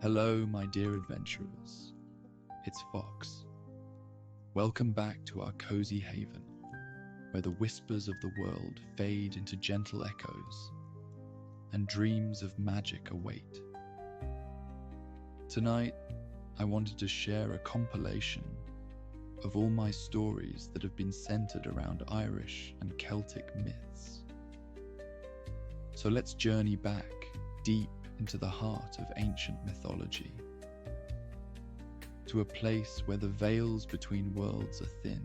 Hello, my dear adventurers. It's Fox. Welcome back to our cozy haven, where the whispers of the world fade into gentle echoes and dreams of magic await. Tonight, I wanted to share a compilation of all my stories that have been centered around Irish and Celtic myths. So let's journey back deep into the heart of ancient mythology, to a place where the veils between worlds are thin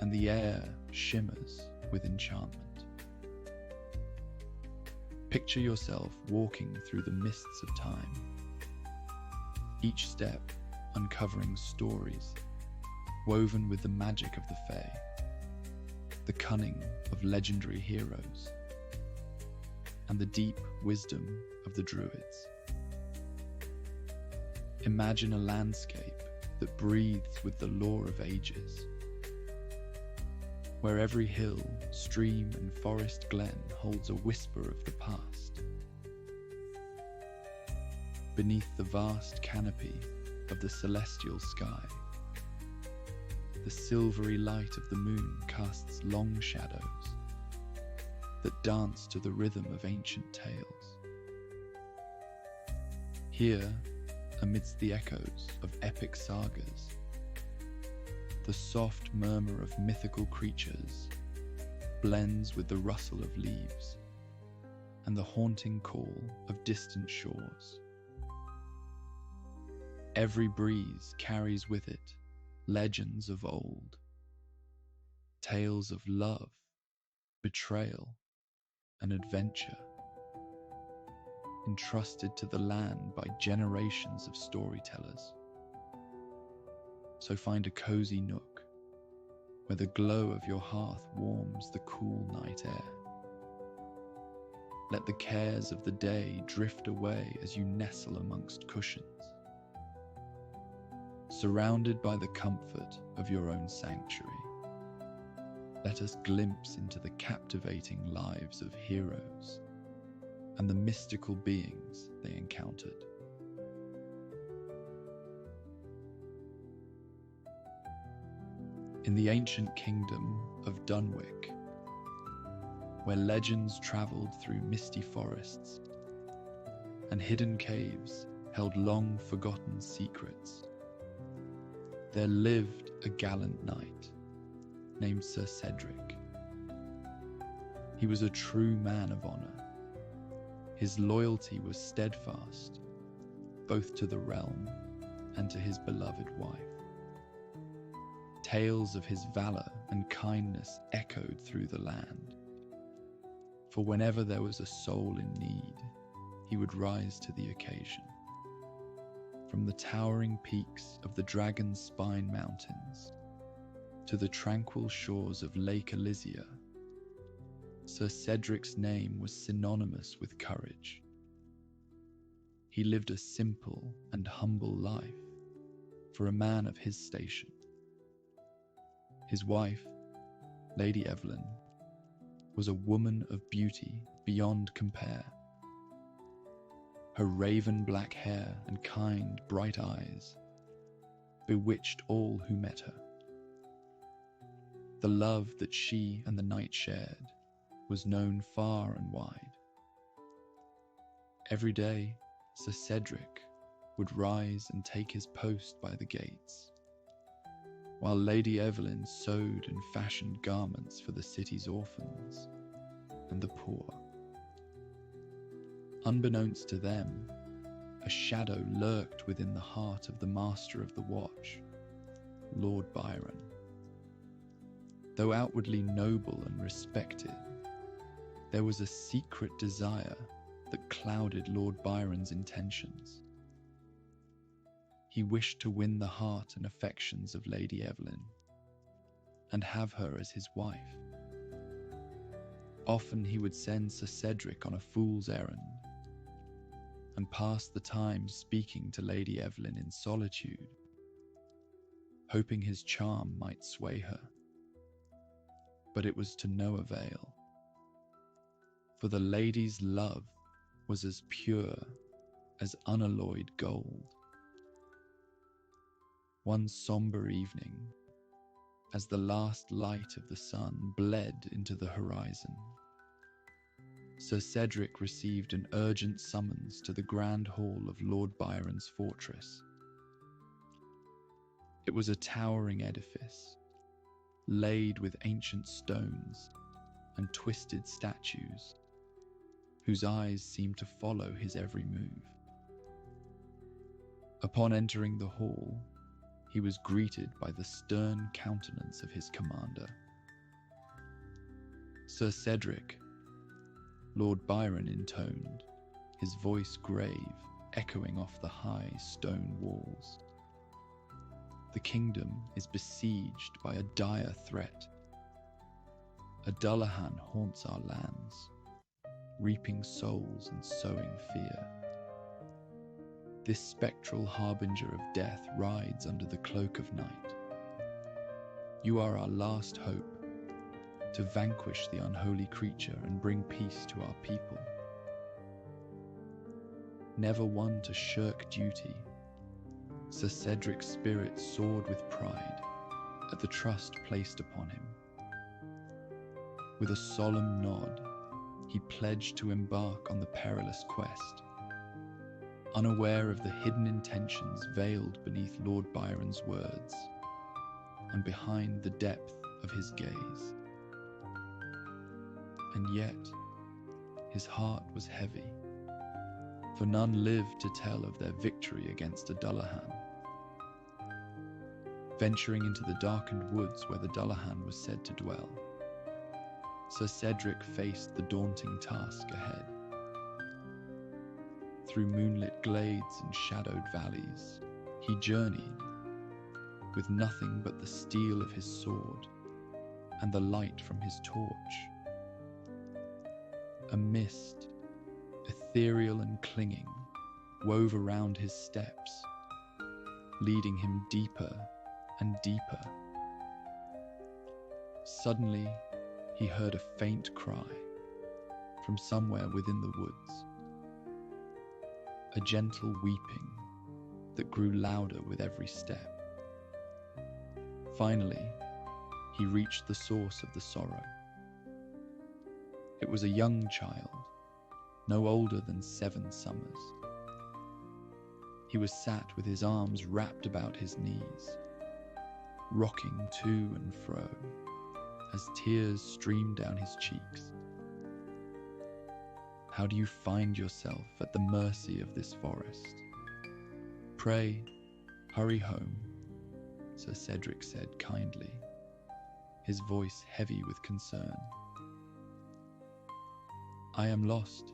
and the air shimmers with enchantment. Picture yourself walking through the mists of time, each step uncovering stories woven with the magic of the Fae, the cunning of legendary heroes, and the deep wisdom of the druids. Imagine a landscape that breathes with the lore of ages, where every hill, stream, and forest glen holds a whisper of the past. Beneath the vast canopy of the celestial sky, the silvery light of the moon casts long shadows that dance to the rhythm of ancient tales. Here, amidst the echoes of epic sagas, the soft murmur of mythical creatures blends with the rustle of leaves and the haunting call of distant shores. Every breeze carries with it legends of old, tales of love, betrayal, and adventure, entrusted to the land by generations of storytellers. So find a cozy nook where the glow of your hearth warms the cool night air. Let the cares of the day drift away as you nestle amongst cushions, surrounded by the comfort of your own sanctuary. Let us glimpse into the captivating lives of heroes and the mystical beings they encountered. In the ancient kingdom of Dunwick, where legends travelled through misty forests and hidden caves held long forgotten secrets, there lived a gallant knight named Sir Cedric. He was a true man of honour. His loyalty was steadfast, both to the realm and to his beloved wife. Tales of his valour and kindness echoed through the land, for whenever there was a soul in need, he would rise to the occasion. From the towering peaks of the Dragon's Spine Mountains to the tranquil shores of Lake Elysia, Sir Cedric's name was synonymous with courage. He lived a simple and humble life for a man of his station. His wife, Lady Evelyn, was a woman of beauty beyond compare. Her raven black hair and kind, bright eyes bewitched all who met her. The love that she and the knight shared was known far and wide. Every day, Sir Cedric would rise and take his post by the gates, while Lady Evelyn sewed and fashioned garments for the city's orphans and the poor. Unbeknownst to them, a shadow lurked within the heart of the Master of the Watch, Lord Byron. Though outwardly noble and respected, there was a secret desire that clouded Lord Byron's intentions. He wished to win the heart and affections of Lady Evelyn and have her as his wife. Often he would send Sir Cedric on a fool's errand and pass the time speaking to Lady Evelyn in solitude, hoping his charm might sway her. But it was to no avail, for the lady's love was as pure as unalloyed gold. One sombre evening, as the last light of the sun bled into the horizon, Sir Cedric received an urgent summons to the grand hall of Lord Byron's fortress. It was a towering edifice, laid with ancient stones and twisted statues, whose eyes seemed to follow his every move. Upon entering the hall, he was greeted by the stern countenance of his commander. "Sir Cedric," Lord Byron intoned, his voice grave, echoing off the high stone walls. "The kingdom is besieged by a dire threat. A Dullahan haunts our lands, reaping souls and sowing fear. This spectral harbinger of death rides under the cloak of night. You are our last hope to vanquish the unholy creature and bring peace to our people. Never one to shirk duty, Sir Cedric's spirit soared with pride at the trust placed upon him. With a solemn nod, he pledged to embark on the perilous quest, unaware of the hidden intentions veiled beneath Lord Byron's words and behind the depth of his gaze. And yet, his heart was heavy, for none lived to tell of their victory against a Dullahan. Venturing into the darkened woods where the Dullahan was said to dwell, Sir Cedric faced the daunting task ahead. Through moonlit glades and shadowed valleys, he journeyed, with nothing but the steel of his sword and the light from his torch. A mist, ethereal and clinging, wove around his steps, leading him deeper and deeper. Suddenly, he heard a faint cry from somewhere within the woods, a gentle weeping that grew louder with every step. Finally, he reached the source of the sorrow. It was a young child, no older than 7 summers. He was sat with his arms wrapped about his knees, rocking to and fro as tears streamed down his cheeks. "How do you find yourself at the mercy of this forest? Pray, hurry home," Sir Cedric said kindly, his voice heavy with concern. "I am lost,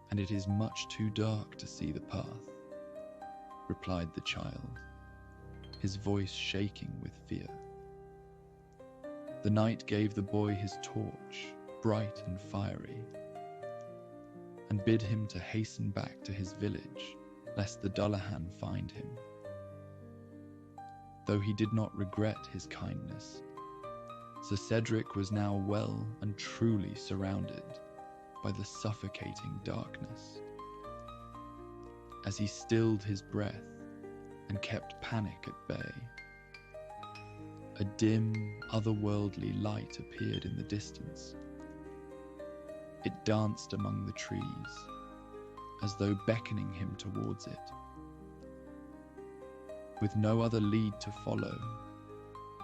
and it is much too dark to see the path," replied the child, his voice shaking with fear. The knight gave the boy his torch, bright and fiery, and bid him to hasten back to his village, lest the Dullahan find him. Though he did not regret his kindness, Sir Cedric was now well and truly surrounded by the suffocating darkness. As he stilled his breath and kept panic at bay, a dim, otherworldly light appeared in the distance. It danced among the trees, as though beckoning him towards it. With no other lead to follow,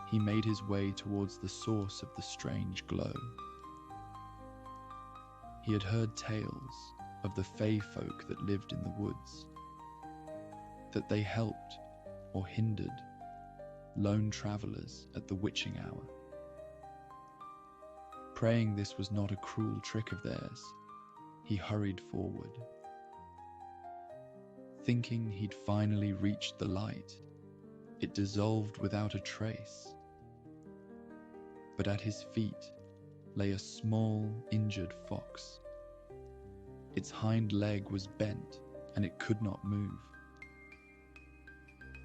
he made his way towards the source of the strange glow. He had heard tales of the Fae folk that lived in the woods, that they helped or hindered lone travelers at the witching hour. Praying this was not a cruel trick of theirs, he hurried forward. Thinking he'd finally reached the light, it dissolved without a trace. But at his feet lay a small, injured fox. Its hind leg was bent, and it could not move.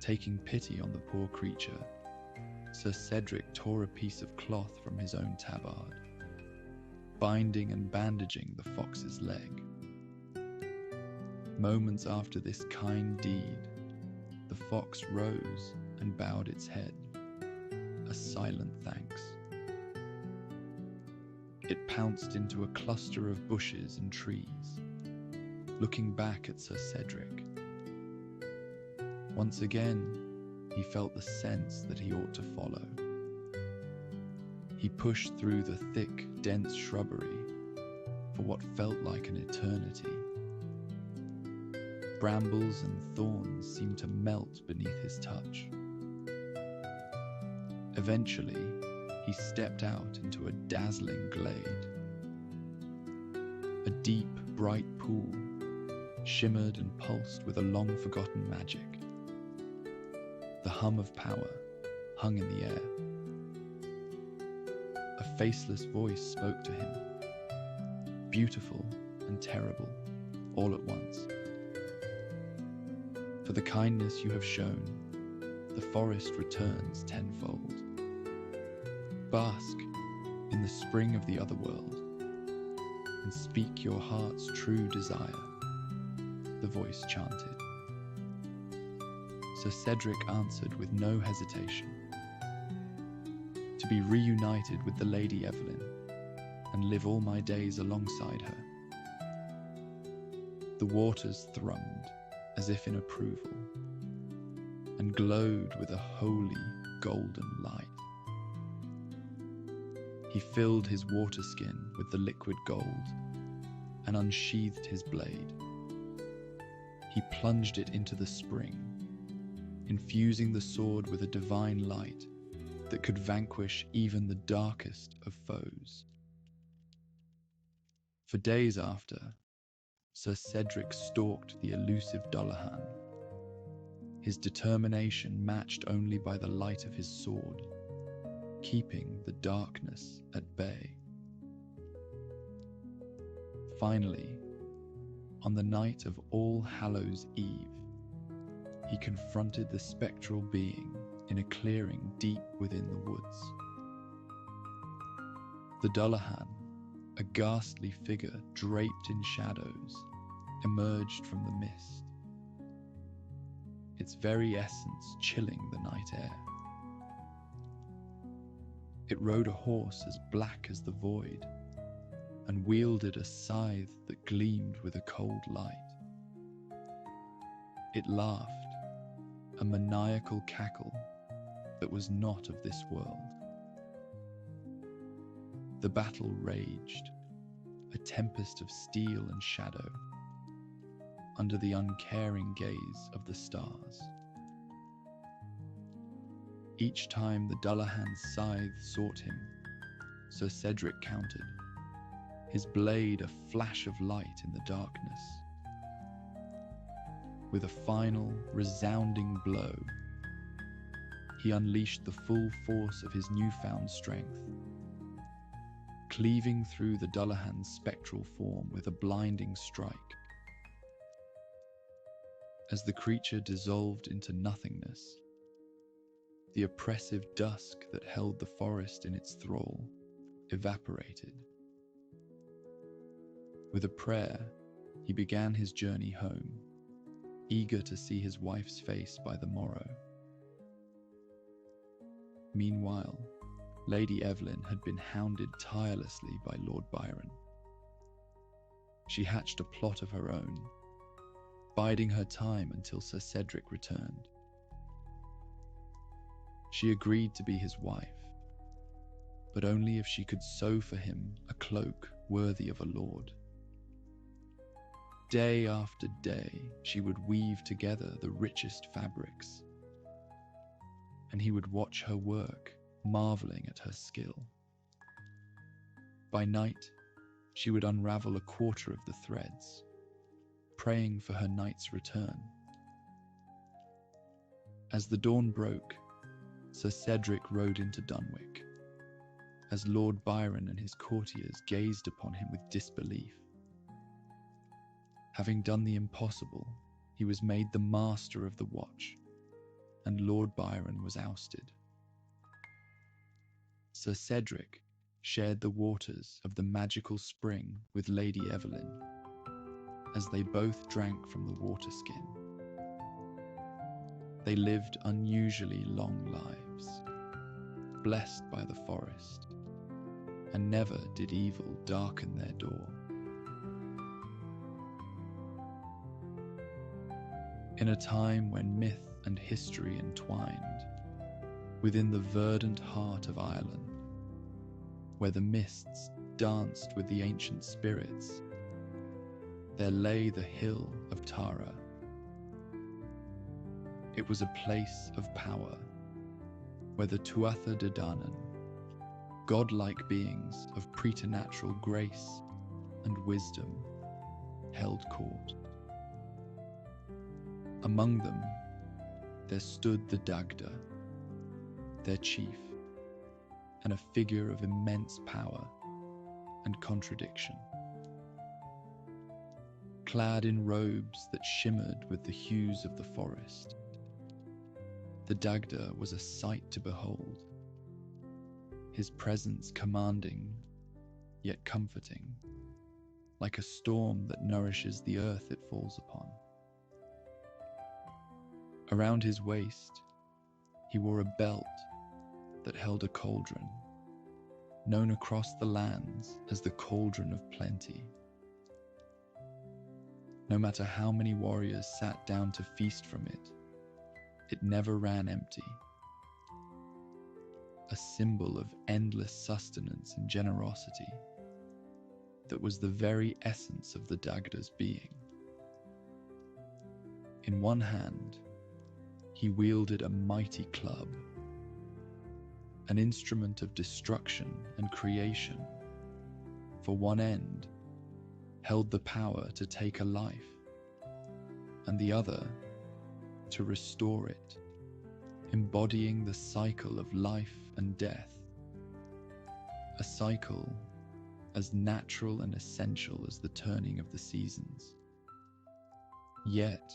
Taking pity on the poor creature, Sir Cedric tore a piece of cloth from his own tabard, binding and bandaging the fox's leg. Moments after this kind deed, the fox rose and bowed its head, a silent thanks. It pounced into a cluster of bushes and trees, looking back at Sir Cedric. Once again, he felt the sense that he ought to follow. He pushed through the thick, dense shrubbery for what felt like an eternity. Brambles and thorns seemed to melt beneath his touch. Eventually, he stepped out into a dazzling glade. A deep, bright pool shimmered and pulsed with a long-forgotten magic. The hum of power hung in the air. A faceless voice spoke to him, beautiful and terrible, all at once. For the kindness you have shown, the forest returns tenfold. Bask in the spring of the other world, and speak your heart's true desire, the voice chanted. Sir Cedric answered with no hesitation. To be reunited with the Lady Evelyn, and live all my days alongside her. The waters thrummed as if in approval, and glowed with a holy golden light. He filled his water skin with the liquid gold, and unsheathed his blade. He plunged it into the spring, infusing the sword with a divine light that could vanquish even the darkest of foes. For days after, Sir Cedric stalked the elusive Dullahan, his determination matched only by the light of his sword, keeping the darkness at bay. Finally, on the night of All Hallows' Eve, he confronted the spectral being in a clearing deep within the woods. The Dullahan, a ghastly figure draped in shadows, emerged from the mist, its very essence chilling the night air. It rode a horse as black as the void, and wielded a scythe that gleamed with a cold light. It laughed, a maniacal cackle that was not of this world. The battle raged, a tempest of steel and shadow, under the uncaring gaze of the stars. Each time the Dullahan's scythe sought him, Sir Cedric countered, his blade a flash of light in the darkness. With a final, resounding blow, he unleashed the full force of his newfound strength, cleaving through the Dullahan's spectral form with a blinding strike. As the creature dissolved into nothingness, the oppressive dusk that held the forest in its thrall evaporated. With a prayer, he began his journey home, eager to see his wife's face by the morrow. Meanwhile, Lady Evelyn had been hounded tirelessly by Lord Byron. She hatched a plot of her own, biding her time until Sir Cedric returned. She agreed to be his wife, but only if she could sew for him a cloak worthy of a lord. Day after day, she would weave together the richest fabrics, and he would watch her work, marveling at her skill. By night, she would unravel a quarter of the threads, praying for her knight's return. As the dawn broke, Sir Cedric rode into Dunwick, as Lord Byron and his courtiers gazed upon him with disbelief. Having done the impossible, he was made the master of the watch, and Lord Byron was ousted. Sir Cedric shared the waters of the magical spring with Lady Evelyn, as they both drank from the water skin. They lived unusually long lives, blessed by the forest, and never did evil darken their door. In a time when myth and history entwined, within the verdant heart of Ireland, where the mists danced with the ancient spirits, there lay the hill of Tara. It was a place of power, where the Tuatha De Danann, godlike beings of preternatural grace and wisdom, held court. Among them, there stood the Daghda, their chief, and a figure of immense power and contradiction. Clad in robes that shimmered with the hues of the forest, the Daghda was a sight to behold, his presence commanding yet comforting, like a storm that nourishes the earth it falls upon. Around his waist, he wore a belt that held a cauldron, known across the lands as the Cauldron of Plenty. No matter how many warriors sat down to feast from it, it never ran empty. A symbol of endless sustenance and generosity that was the very essence of the Daghda's being. In one hand, he wielded a mighty club, an instrument of destruction and creation. For one end held the power to take a life, and the other to restore it, embodying the cycle of life and death, a cycle as natural and essential as the turning of the seasons. Yet,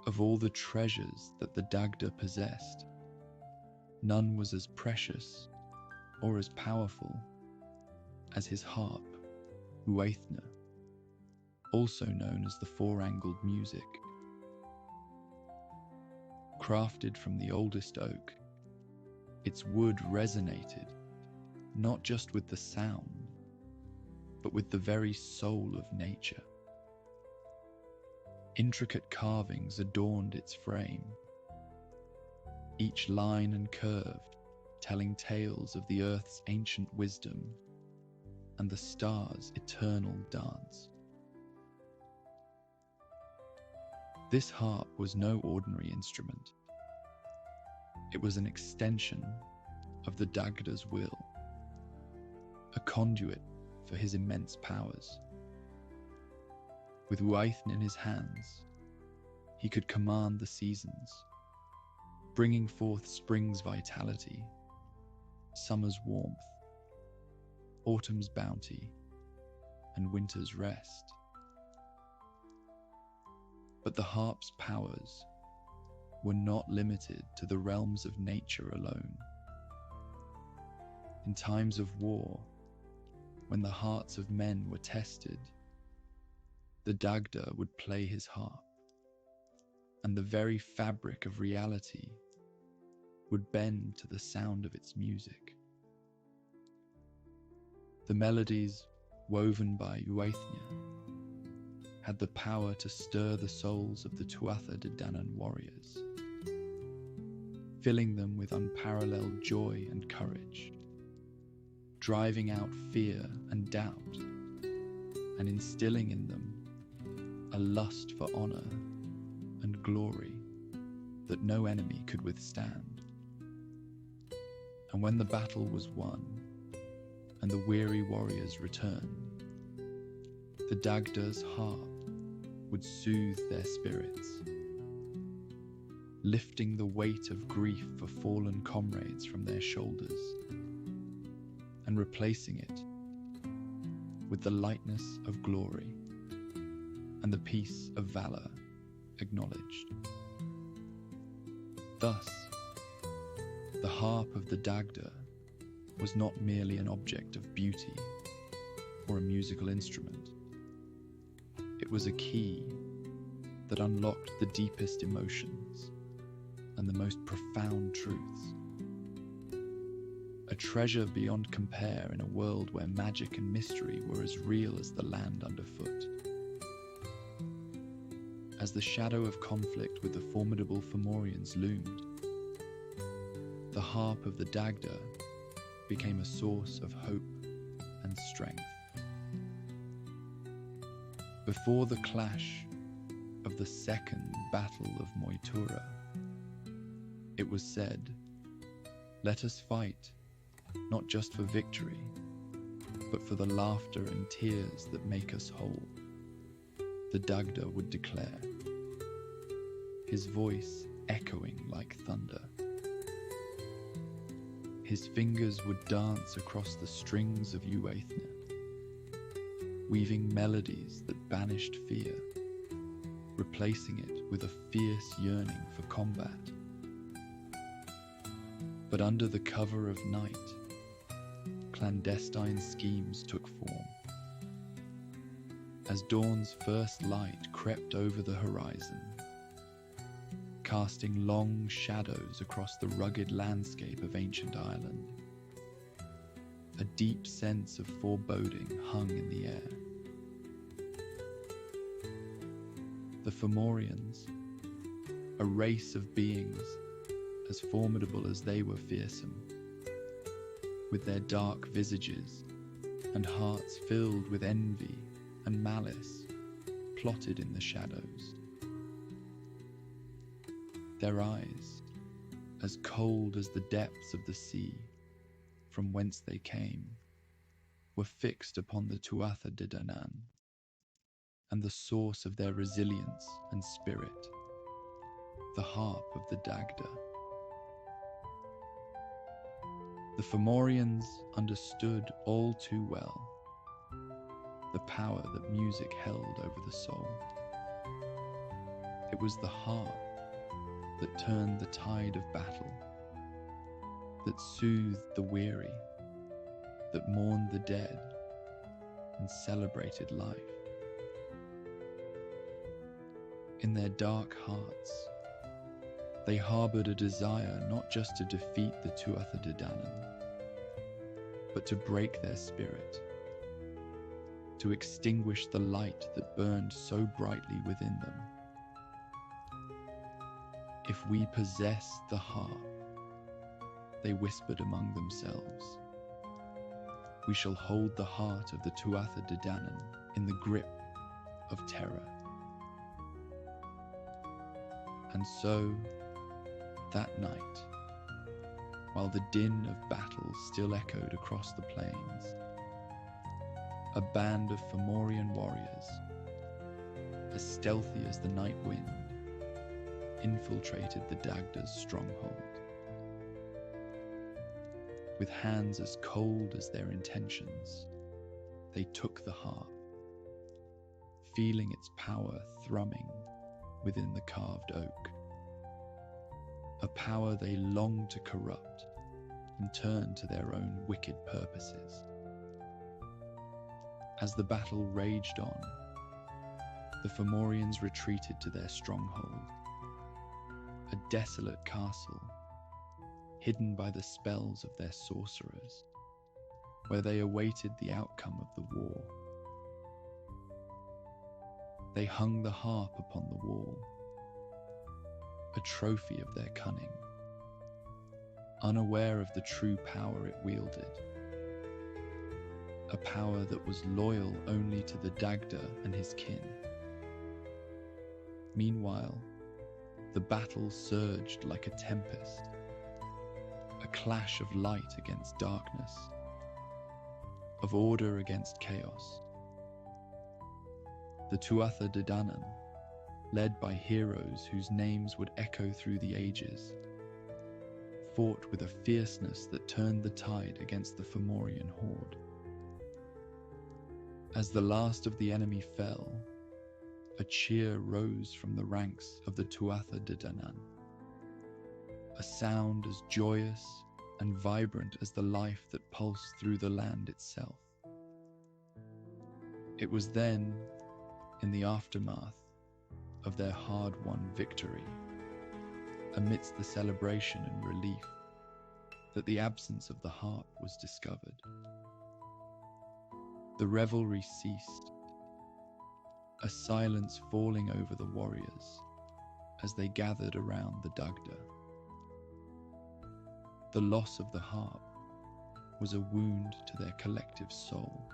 of all the treasures that the Daghda possessed, none was as precious or as powerful as his harp, Uaithne, also known as the four-angled music. Crafted from the oldest oak, its wood resonated not just with the sound, but with the very soul of nature. Intricate carvings adorned its frame, each line and curve telling tales of the earth's ancient wisdom and the stars' eternal dance. This harp was no ordinary instrument. It was an extension of the Daghda's will, a conduit for his immense powers. With Uaithne in his hands, he could command the seasons, bringing forth spring's vitality, summer's warmth, autumn's bounty, and winter's rest. But the harp's powers were not limited to the realms of nature alone. In times of war, when the hearts of men were tested, the Daghda would play his harp, and the very fabric of reality would bend to the sound of its music. The melodies woven by Uaithne had the power to stir the souls of the Tuatha De Danann warriors, filling them with unparalleled joy and courage, driving out fear and doubt, and instilling in them a lust for honor and glory that no enemy could withstand. And when the battle was won and the weary warriors returned, the Daghda's harp would soothe their spirits, lifting the weight of grief for fallen comrades from their shoulders and replacing it with the lightness of glory and the peace of valor acknowledged. Thus, the harp of the Daghda was not merely an object of beauty or a musical instrument. It was a key that unlocked the deepest emotions and the most profound truths. A treasure beyond compare in a world where magic and mystery were as real as the land underfoot. As the shadow of conflict with the formidable Fomorians loomed, the harp of the Daghda became a source of hope and strength. Before the clash of the Second Battle of Moytura, it was said, "Let us fight, not just for victory, but for the laughter and tears that make us whole," the Daghda would declare, his voice echoing like thunder. His fingers would dance across the strings of Uaithna, weaving melodies that banished fear, replacing it with a fierce yearning for combat. But under the cover of night, clandestine schemes took form. As dawn's first light crept over the horizon, casting long shadows across the rugged landscape of ancient Ireland, a deep sense of foreboding hung in the air. The Fomorians, a race of beings as formidable as they were fearsome, with their dark visages and hearts filled with envy and malice, plotted in the shadows. Their eyes, as cold as the depths of the sea from whence they came, were fixed upon the Tuatha De Danann and the source of their resilience and spirit, the harp of the Daghda. The Fomorians understood all too well the power that music held over the soul. It was the harp that turned the tide of battle, that soothed the weary, that mourned the dead, and celebrated life. In their dark hearts, they harbored a desire not just to defeat the Tuatha De Danann, but to break their spirit, to extinguish the light that burned so brightly within them. "If we possess the harp," they whispered among themselves, "we shall hold the heart of the Tuatha De Danann in the grip of terror." And so, that night, while the din of battle still echoed across the plains, a band of Fomorian warriors, as stealthy as the night wind, infiltrated the Daghda's stronghold. With hands as cold as their intentions, they took the harp, feeling its power thrumming within the carved oak, a power they longed to corrupt and turn to their own wicked purposes. As the battle raged on, the Fomorians retreated to their stronghold, a desolate castle hidden by the spells of their sorcerers, where they awaited the outcome of the war. They hung the harp upon the wall, a trophy of their cunning, unaware of the true power it wielded, a power that was loyal only to the Daghda and his kin. Meanwhile, the battle surged like a tempest, a clash of light against darkness, of order against chaos. The Tuatha De Danann, led by heroes whose names would echo through the ages, fought with a fierceness that turned the tide against the Fomorian horde. As the last of the enemy fell, a cheer rose from the ranks of the Tuatha De Danann, a sound as joyous and vibrant as the life that pulsed through the land itself. It was then, in the aftermath of their hard-won victory, amidst the celebration and relief that the absence of the harp was discovered. The revelry ceased, a silence falling over the warriors as they gathered around the Daghda. The loss of the harp was a wound to their collective soul,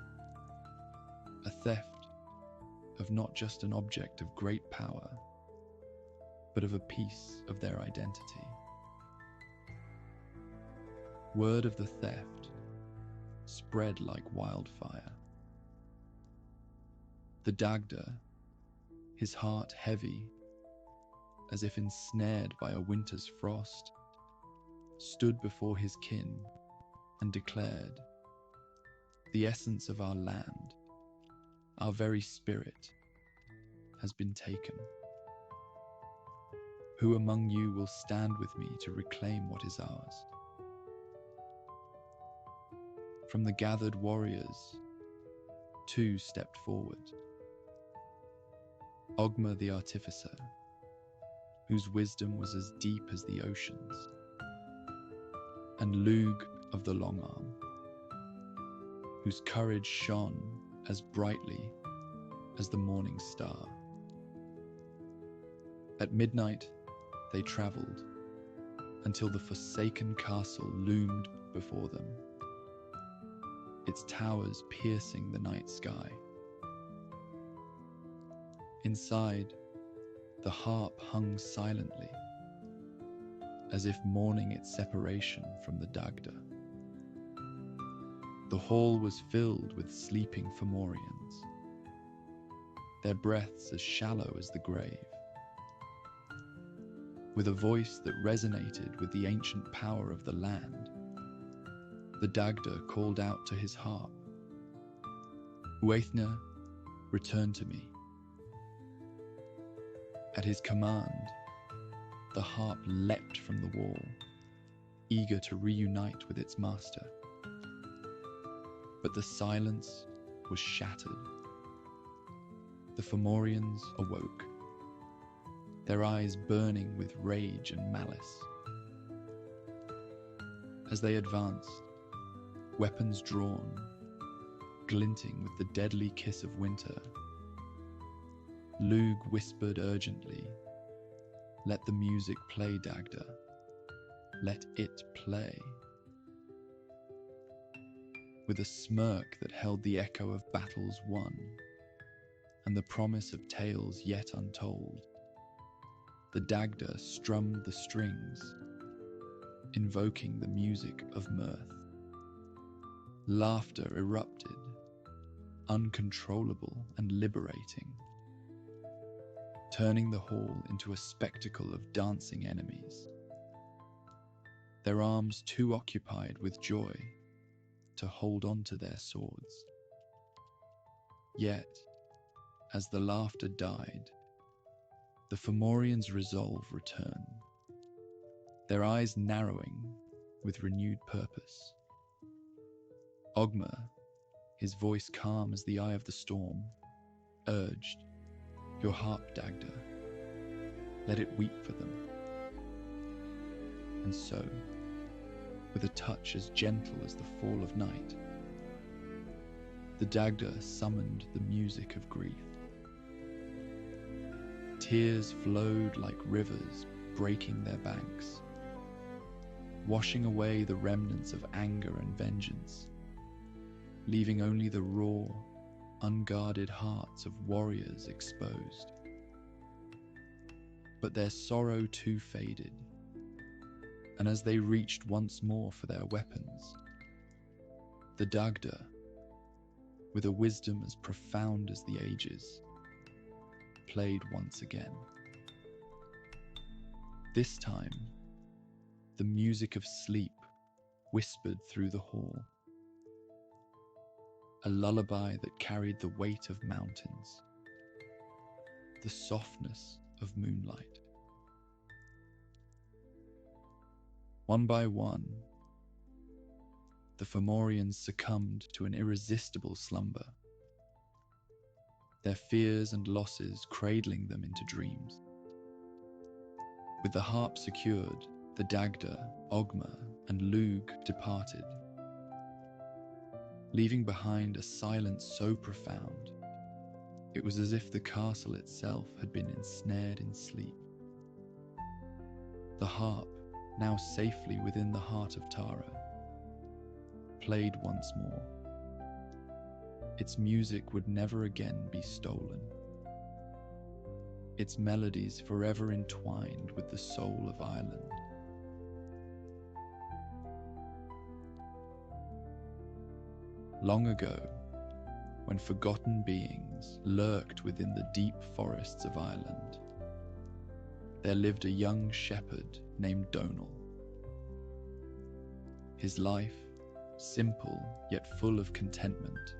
a theft of not just an object of great power, but of a piece of their identity. Word of the theft spread like wildfire. The Daghda, his heart heavy, as if ensnared by a winter's frost, stood before his kin and declared, "The essence of our land, our very spirit, has been taken. Who among you will stand with me to reclaim what is ours?" From the gathered warriors, two stepped forward. Ogma the Artificer, whose wisdom was as deep as the oceans, and Lug of the Long Arm, whose courage shone as brightly as the morning star. At midnight, they travelled until the forsaken castle loomed before them, its towers piercing the night sky. Inside, the harp hung silently, as if mourning its separation from the Daghda. The hall was filled with sleeping Fomorians, their breaths as shallow as the grave. With a voice that resonated with the ancient power of the land, the Daghda called out to his harp, "Uaithna, return to me." At his command, the harp leapt from the wall, eager to reunite with its master. But the silence was shattered. The Fomorians awoke, their eyes burning with rage and malice. As they advanced, weapons drawn, glinting with the deadly kiss of winter, Lug whispered urgently, "Let the music play, Daghda. Let it play." With a smirk that held the echo of battles won and the promise of tales yet untold, the Daghda strummed the strings, invoking the music of mirth. Laughter erupted, uncontrollable and liberating, turning the hall into a spectacle of dancing enemies, their arms too occupied with joy to hold on to their swords. Yet, as the laughter died, the Fomorians' resolve returned, their eyes narrowing with renewed purpose. Ogma, his voice calm as the eye of the storm, urged, "Your harp, Daghda. Let it weep for them." And so, with a touch as gentle as the fall of night, the Daghda summoned the music of grief. Tears flowed like rivers breaking their banks, washing away the remnants of anger and vengeance, leaving only the raw, unguarded hearts of warriors exposed. But their sorrow too faded, and as they reached once more for their weapons, the Daghda, with a wisdom as profound as the ages, played once again. This time, the music of sleep whispered through the hall, a lullaby that carried the weight of mountains, the softness of moonlight. One by one, the Fomorians succumbed to an irresistible slumber. their fears and losses cradling them into dreams. With the harp secured, the Daghda, Ogma, and Lug departed, leaving behind a silence so profound it was as if the castle itself had been ensnared in sleep. The harp, now safely within the heart of Tara, played once more. Its music would never again be stolen, its melodies forever entwined with the soul of Ireland. Long ago, when forgotten beings lurked within the deep forests of Ireland, there lived a young shepherd named Donal. His life, simple yet full of contentment,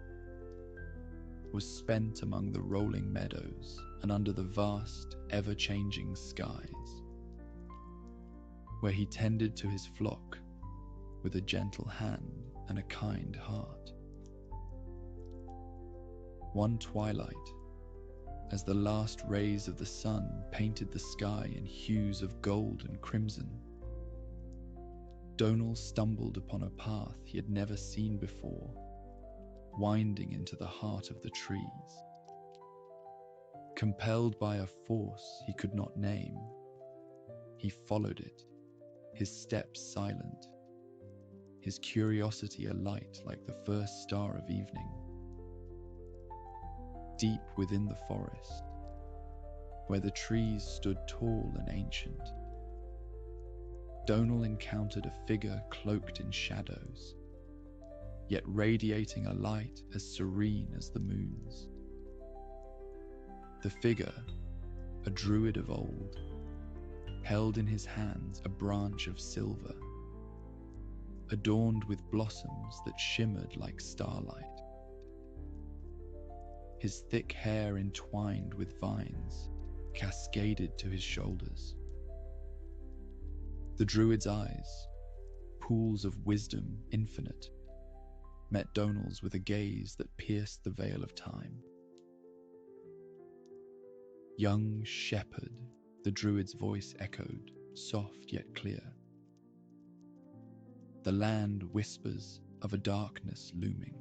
was spent among the rolling meadows and under the vast, ever-changing skies, where he tended to his flock with a gentle hand and a kind heart. One twilight, as the last rays of the sun painted the sky in hues of gold and crimson, Donal stumbled upon a path he had never seen before, winding into the heart of the trees. Compelled by a force he could not name, he followed it, his steps silent, his curiosity alight like the first star of evening. Deep within the forest, where the trees stood tall and ancient, Donal encountered a figure cloaked in shadows, yet radiating a light as serene as the moon's. The figure, a druid of old, held in his hands a branch of silver, adorned with blossoms that shimmered like starlight. His thick hair entwined with vines cascaded to his shoulders. The druid's eyes, pools of wisdom infinite, met Donal's with a gaze that pierced the veil of time. Young shepherd, the druid's voice echoed, soft yet clear. The land whispers of a darkness looming,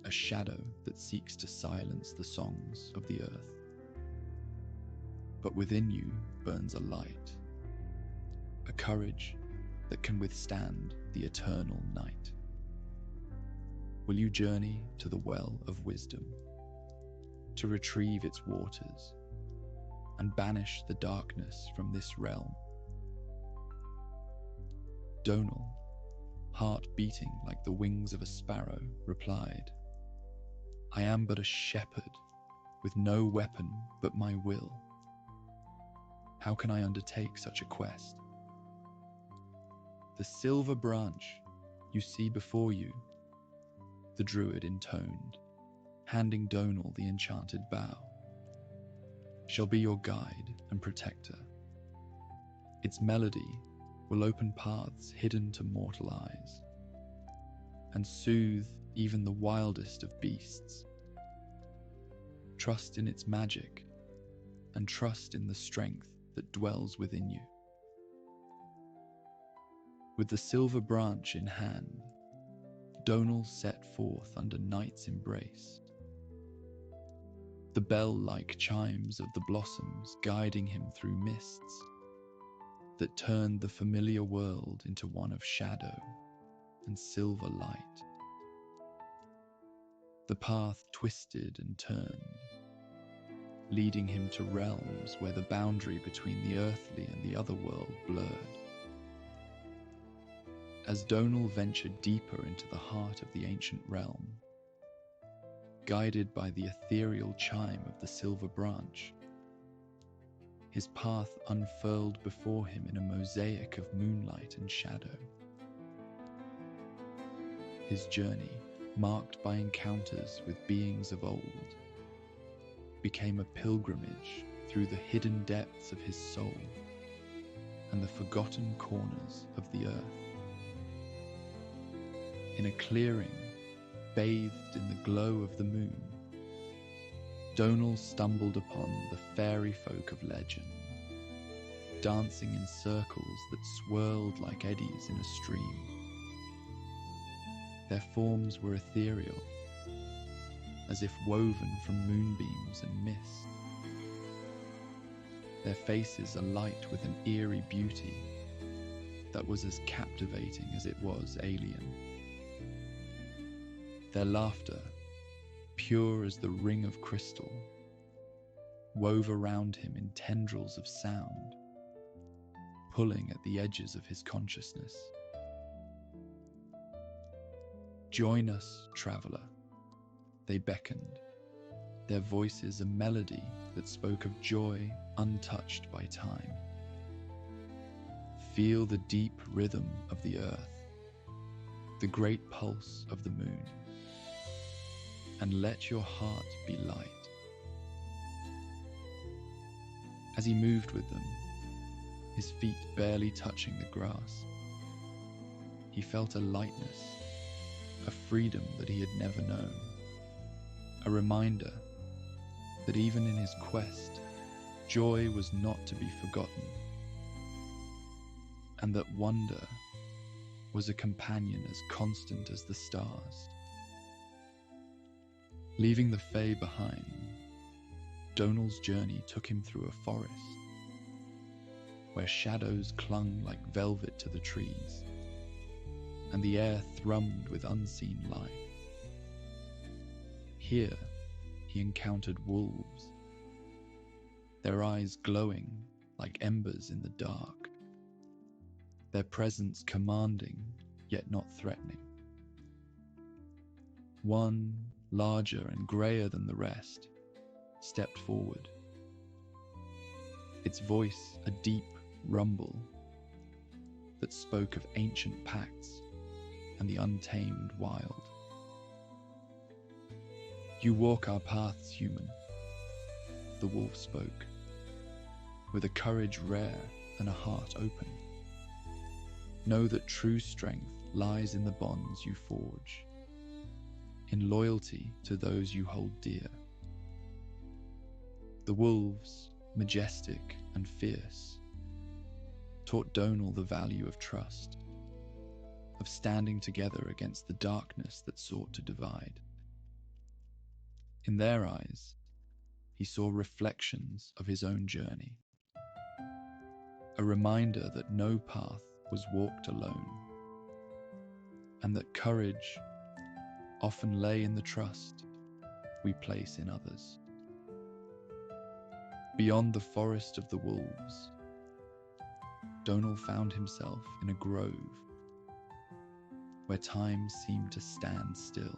a shadow that seeks to silence the songs of the earth. But within you burns a light, a courage that can withstand the eternal night. Will you journey to the well of wisdom, to retrieve its waters and banish the darkness from this realm? Donal, heart beating like the wings of a sparrow, replied, "I am but a shepherd with no weapon but my will. How can I undertake such a quest? The silver branch you see before you," the druid intoned, handing Donal the enchanted bough, "shall be your guide and protector. Its melody will open paths hidden to mortal eyes, and soothe even the wildest of beasts. Trust in its magic, and trust in the strength that dwells within you." With the silver branch in hand, Donal set forth under night's embrace, the bell-like chimes of the blossoms guiding him through mists that turned the familiar world into one of shadow and silver light. The path twisted and turned, leading him to realms where the boundary between the earthly and the other world blurred. As Donal ventured deeper into the heart of the ancient realm, guided by the ethereal chime of the silver branch, his path unfurled before him in a mosaic of moonlight and shadow. His journey, marked by encounters with beings of old, became a pilgrimage through the hidden depths of his soul and the forgotten corners of the earth. In a clearing, bathed in the glow of the moon, Donal stumbled upon the fairy folk of legend, dancing in circles that swirled like eddies in a stream. Their forms were ethereal, as if woven from moonbeams and mist. Their faces alight with an eerie beauty that was as captivating as it was alien. Their laughter, pure as the ring of crystal, wove around him in tendrils of sound, pulling at the edges of his consciousness. "Join us, traveller," they beckoned, their voices a melody that spoke of joy untouched by time. Feel the deep rhythm of the earth, the great pulse of the moon, and let your heart be light. As he moved with them, his feet barely touching the grass, he felt a lightness, a freedom that he had never known, a reminder that even in his quest, joy was not to be forgotten, and that wonder was a companion as constant as the stars. Leaving the Fae behind, Donal's journey took him through a forest, where shadows clung like velvet to the trees, and the air thrummed with unseen life. Here, he encountered wolves, their eyes glowing like embers in the dark, their presence commanding yet not threatening. One, larger and greyer than the rest, stepped forward, its voice a deep rumble that spoke of ancient pacts and the untamed wild. "You walk our paths, human," the wolf spoke, with a courage rare and a heart open. "Know that true strength lies in the bonds you forge, in loyalty to those you hold dear." The wolves, majestic and fierce, taught Donal the value of trust, of standing together against the darkness that sought to divide. In their eyes, he saw reflections of his own journey, a reminder that no path was walked alone, and that courage often lay in the trust we place in others. Beyond the forest of the wolves, Donal found himself in a grove where time seemed to stand still.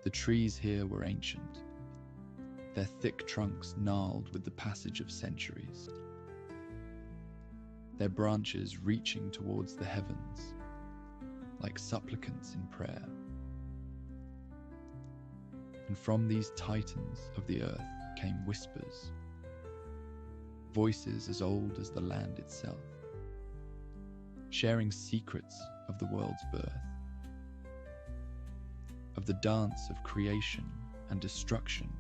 The trees here were ancient, their thick trunks gnarled with the passage of centuries, their branches reaching towards the heavens like supplicants in prayer. And from these titans of the earth came whispers, voices as old as the land itself, sharing secrets of the world's birth, of the dance of creation and destruction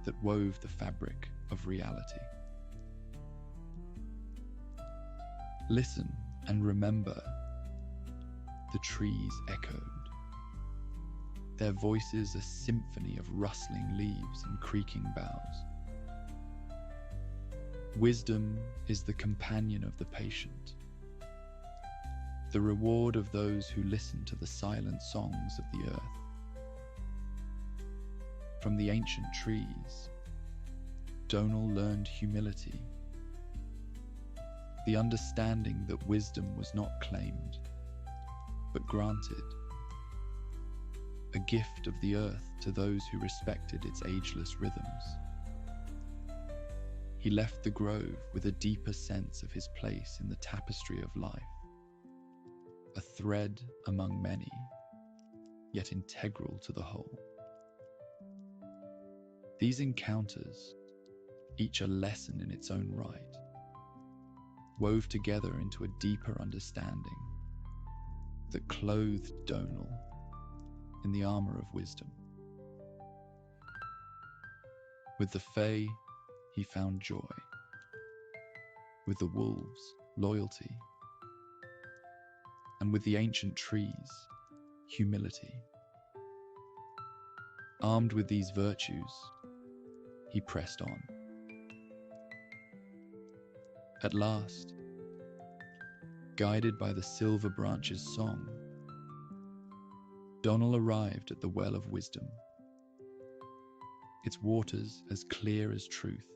that wove the fabric of reality. Listen and remember, the trees echoed, their voices a symphony of rustling leaves and creaking boughs. Wisdom is the companion of the patient, the reward of those who listen to the silent songs of the earth. From the ancient trees, Donal learned humility, the understanding that wisdom was not claimed, but granted, a gift of the earth to those who respected its ageless rhythms. He left the grove with a deeper sense of his place in the tapestry of life, a thread among many, yet integral to the whole. These encounters, each a lesson in its own right, wove together into a deeper understanding that clothed Donal in the armor of wisdom. With the Fae, he found joy. With the wolves, loyalty. And with the ancient trees, humility. Armed with these virtues, he pressed on. At last, guided by the silver branch's song, Donal arrived at the Well of Wisdom, its waters as clear as truth,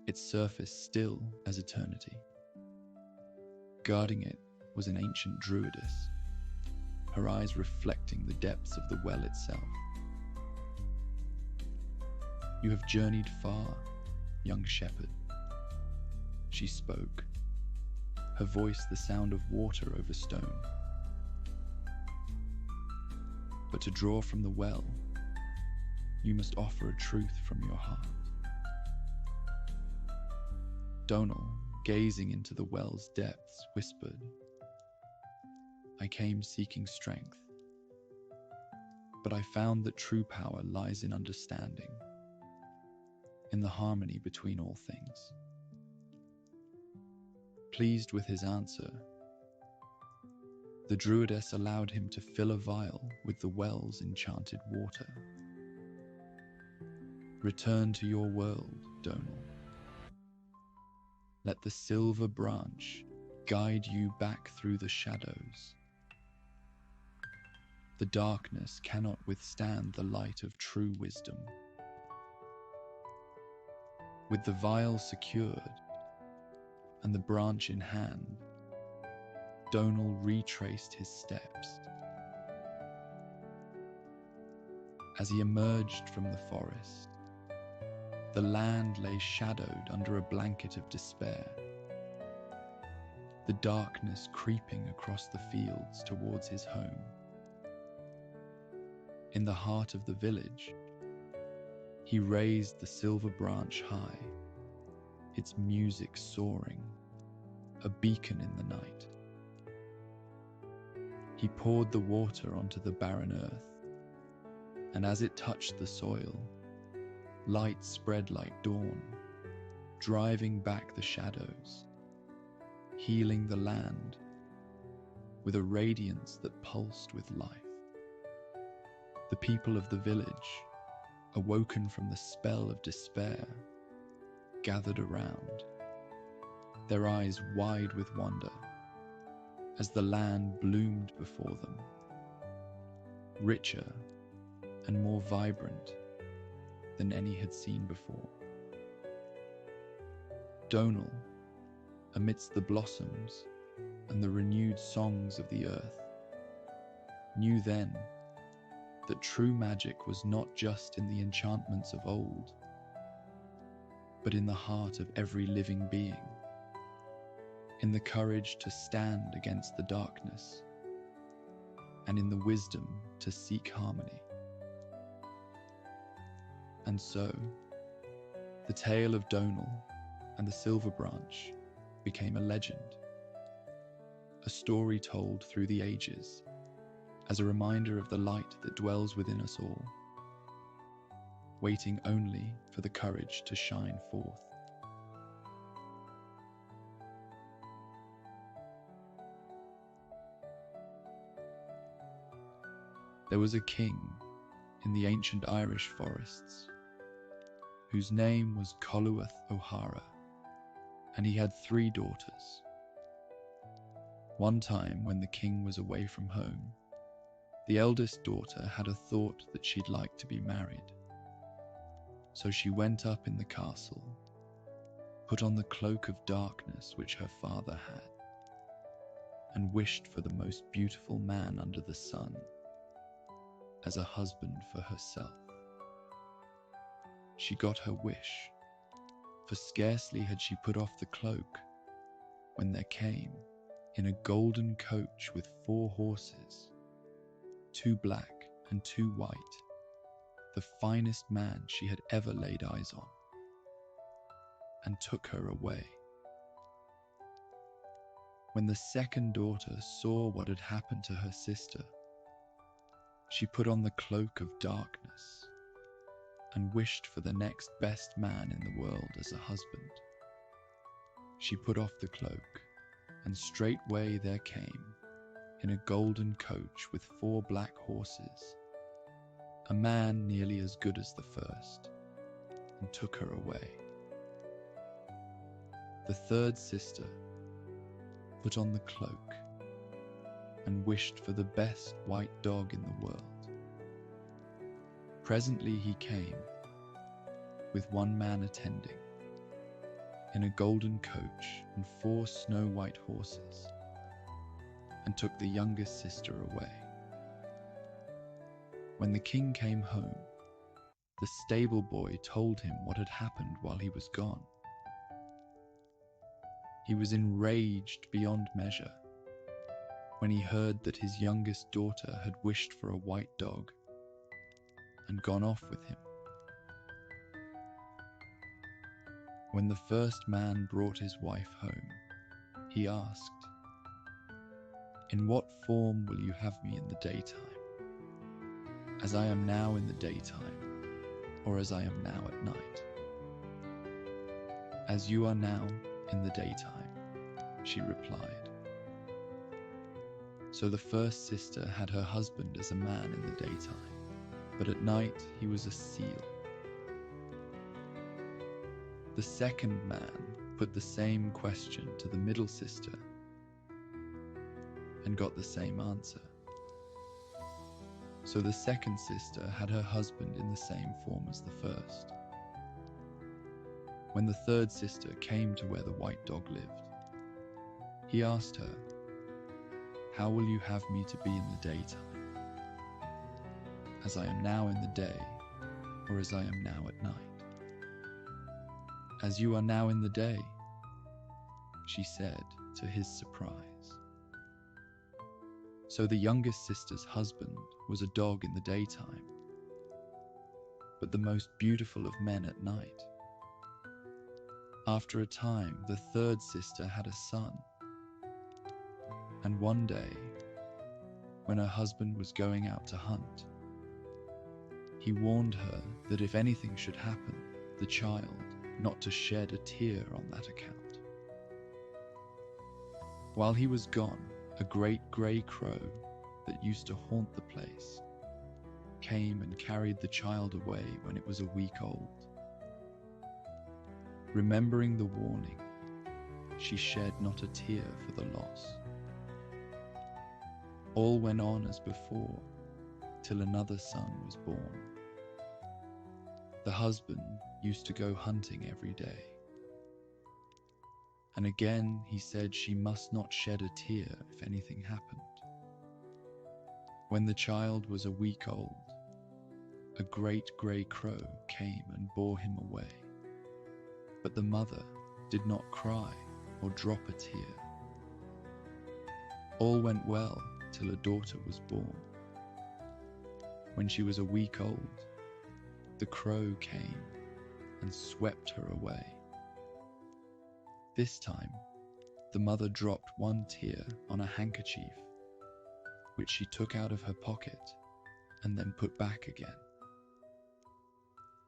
its surface still as eternity. Guarding it was an ancient druidess, her eyes reflecting the depths of the well itself. "You have journeyed far, young shepherd," she spoke, her voice the sound of water over stone. "But to draw from the well, you must offer a truth from your heart." Donal, gazing into the well's depths, whispered, "I came seeking strength, but I found that true power lies in understanding, in the harmony between all things." Pleased with his answer, the druidess allowed him to fill a vial with the well's enchanted water. "Return to your world, Donal. Let the silver branch guide you back through the shadows. The darkness cannot withstand the light of true wisdom." With the vial secured and the branch in hand, Donal retraced his steps. As he emerged from the forest, the land lay shadowed under a blanket of despair, the darkness creeping across the fields towards his home. In the heart of the village, he raised the silver branch high, its music soaring, a beacon in the night. He poured the water onto the barren earth, and as it touched the soil, light spread like dawn, driving back the shadows, healing the land with a radiance that pulsed with life. The people of the village, awoken from the spell of despair, gathered around, their eyes wide with wonder, as the land bloomed before them, richer and more vibrant than any had seen before. Donal, amidst the blossoms and the renewed songs of the earth, knew then that true magic was not just in the enchantments of old, but in the heart of every living being, in the courage to stand against the darkness, and in the wisdom to seek harmony. And so, the tale of Donal and the Silver Branch became a legend, a story told through the ages, as a reminder of the light that dwells within us all, waiting only for the courage to shine forth. There was a king in the ancient Irish forests whose name was Coluath O'Hara, and he had 3 daughters. One time when the king was away from home, the eldest daughter had a thought that she'd like to be married. So she went up in the castle, put on the cloak of darkness which her father had, and wished for the most beautiful man under the sun as a husband for herself. She got her wish, for scarcely had she put off the cloak when there came, in a golden coach with 4 horses, 2 black and 2 white, the finest man she had ever laid eyes on, and took her away. When the second daughter saw what had happened to her sister, She put on the cloak of darkness and wished for the next best man in the world as a husband. She put off the cloak, and straightway there came, in a golden coach with 4 black horses, a man nearly as good as the first, and took her away. The third sister put on the cloak and wished for the best white dog in the world. Presently he came, with 1 man attending, in a golden coach and 4 snow-white horses, and took the youngest sister away. When the king came home, the stable boy told him what had happened while he was gone. He was enraged beyond measure when he heard that his youngest daughter had wished for a white dog and gone off with him. When the first man brought his wife home, he asked, "In what form will you have me in the daytime? As I am now in the daytime, or as I am now at night?" "As you are now in the daytime," she replied. So the first sister had her husband as a man in the daytime, but at night he was a seal. The second man put the same question to the middle sister and got the same answer. So the second sister had her husband in the same form as the first. When the third sister came to where the white dog lived, he asked her, "How will you have me to be in the daytime? As I am now in the day, or as I am now at night?" "As you are now in the day," she said, to his surprise. So the youngest sister's husband was a dog in the daytime, but the most beautiful of men at night. After a time, the third sister had a son, and one day, when her husband was going out to hunt, he warned her that if anything should happen, the child not to shed a tear on that account. While he was gone, a great grey crow that used to haunt the place came and carried the child away when it was a week old. Remembering the warning, she shed not a tear for the loss. All went on as before, till another son was born. The husband used to go hunting every day, and again he said she must not shed a tear if anything happened. When the child was a week old, a great grey crow came and bore him away, but the mother did not cry or drop a tear. All went well till a daughter was born. When she was a week old, the crow came and swept her away. This time, the mother dropped 1 tear on a handkerchief, which she took out of her pocket and then put back again.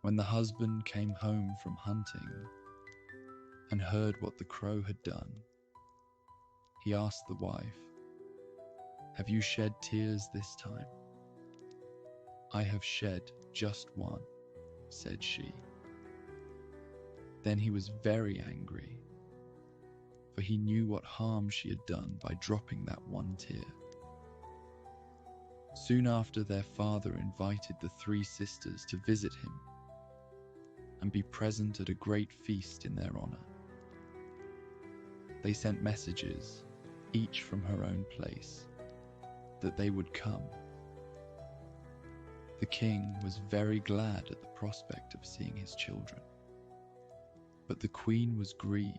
When the husband came home from hunting and heard what the crow had done, he asked the wife, "Have you shed tears this time?" "I have shed just 1," said she. Then he was very angry, for he knew what harm she had done by dropping that 1 tear. Soon after, their father invited the 3 sisters to visit him and be present at a great feast in their honor. They sent messages, each from her own place, that they would come. The king was very glad at the prospect of seeing his children, but the queen was grieved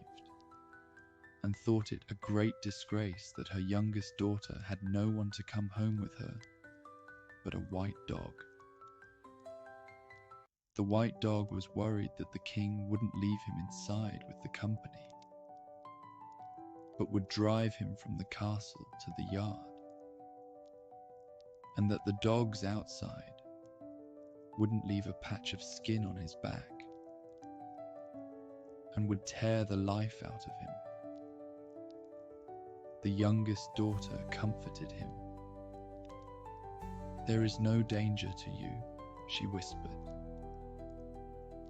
and thought it a great disgrace that her youngest daughter had no one to come home with her but a white dog. The white dog was worried that the king wouldn't leave him inside with the company, but would drive him from the castle to the yard. and that the dogs outside wouldn't leave a patch of skin on his back and would tear the life out of him. The youngest daughter comforted him. "There is no danger to you," she whispered,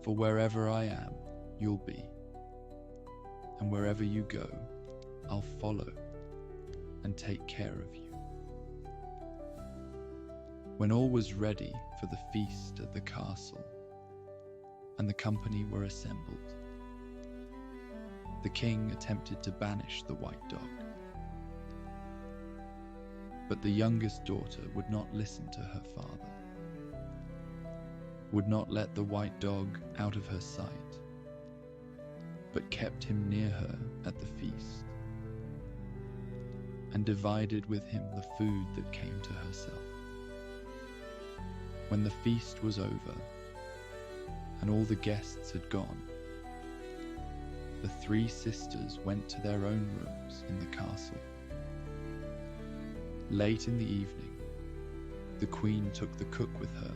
"for wherever I am, you'll be, and wherever you go, I'll follow and take care of you." When all was ready for the feast at the castle, and the company were assembled, the king attempted to banish the white dog. But the youngest daughter would not listen to her father, would not let the white dog out of her sight, but kept him near her at the feast, and divided with him the food that came to herself. When the feast was over, and all the guests had gone, the three sisters went to their own rooms in the castle. Late in the evening, the queen took the cook with her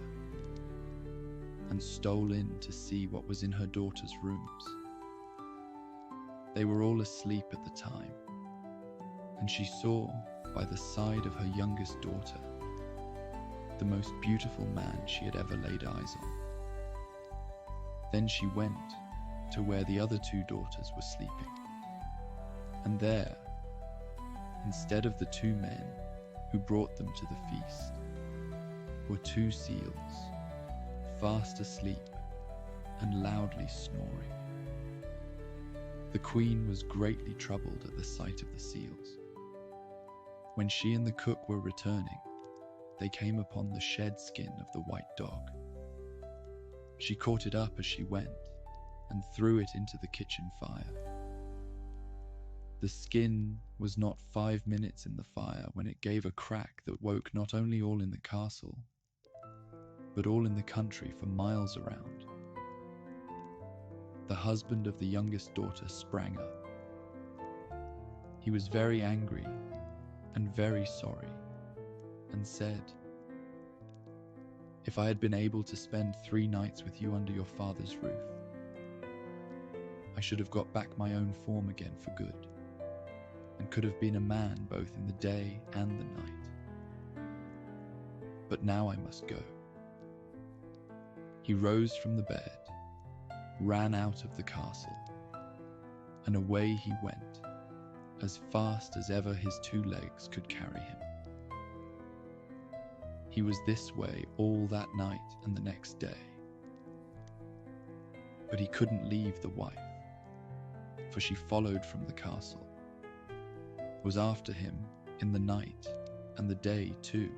and stole in to see what was in her daughter's rooms. They were all asleep at the time, and she saw by the side of her youngest daughter the most beautiful man she had ever laid eyes on. Then she went to where the other two daughters were sleeping, and there, instead of the two men who brought them to the feast, were two seals, fast asleep and loudly snoring. The queen was greatly troubled at the sight of the seals. When she and the cook were returning, they came upon the shed skin of the white dog. She caught it up as she went and threw it into the kitchen fire. The skin was not 5 minutes in the fire when it gave a crack that woke not only all in the castle, but all in the country for miles around. The husband of the youngest daughter sprang up. He was very angry and very sorry, and said, "If I had been able to spend 3 nights with you under your father's roof, I should have got back my own form again for good, and could have been a man both in the day and the night. But now I must go." He rose from the bed, ran out of the castle, and away he went, as fast as ever his 2 legs could carry him. He was this way all that night and the next day. But he couldn't leave the wife, for she followed from the castle, was after him in the night and the day too,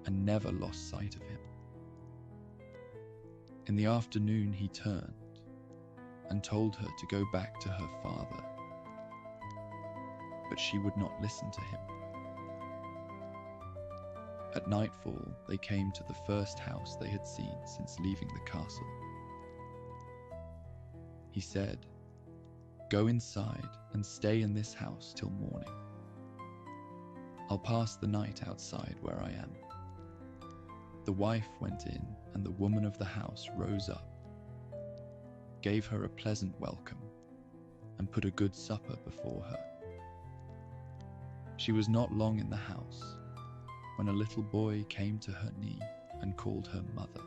and never lost sight of him. In the afternoon he turned and told her to go back to her father, but she would not listen to him. At nightfall they came to the first house they had seen since leaving the castle. He said, "Go inside and stay in this house till morning. I'll pass the night outside where I am." The wife went in, and the woman of the house rose up, gave her a pleasant welcome, and put a good supper before her. She was not long in the house when a little boy came to her knee and called her mother.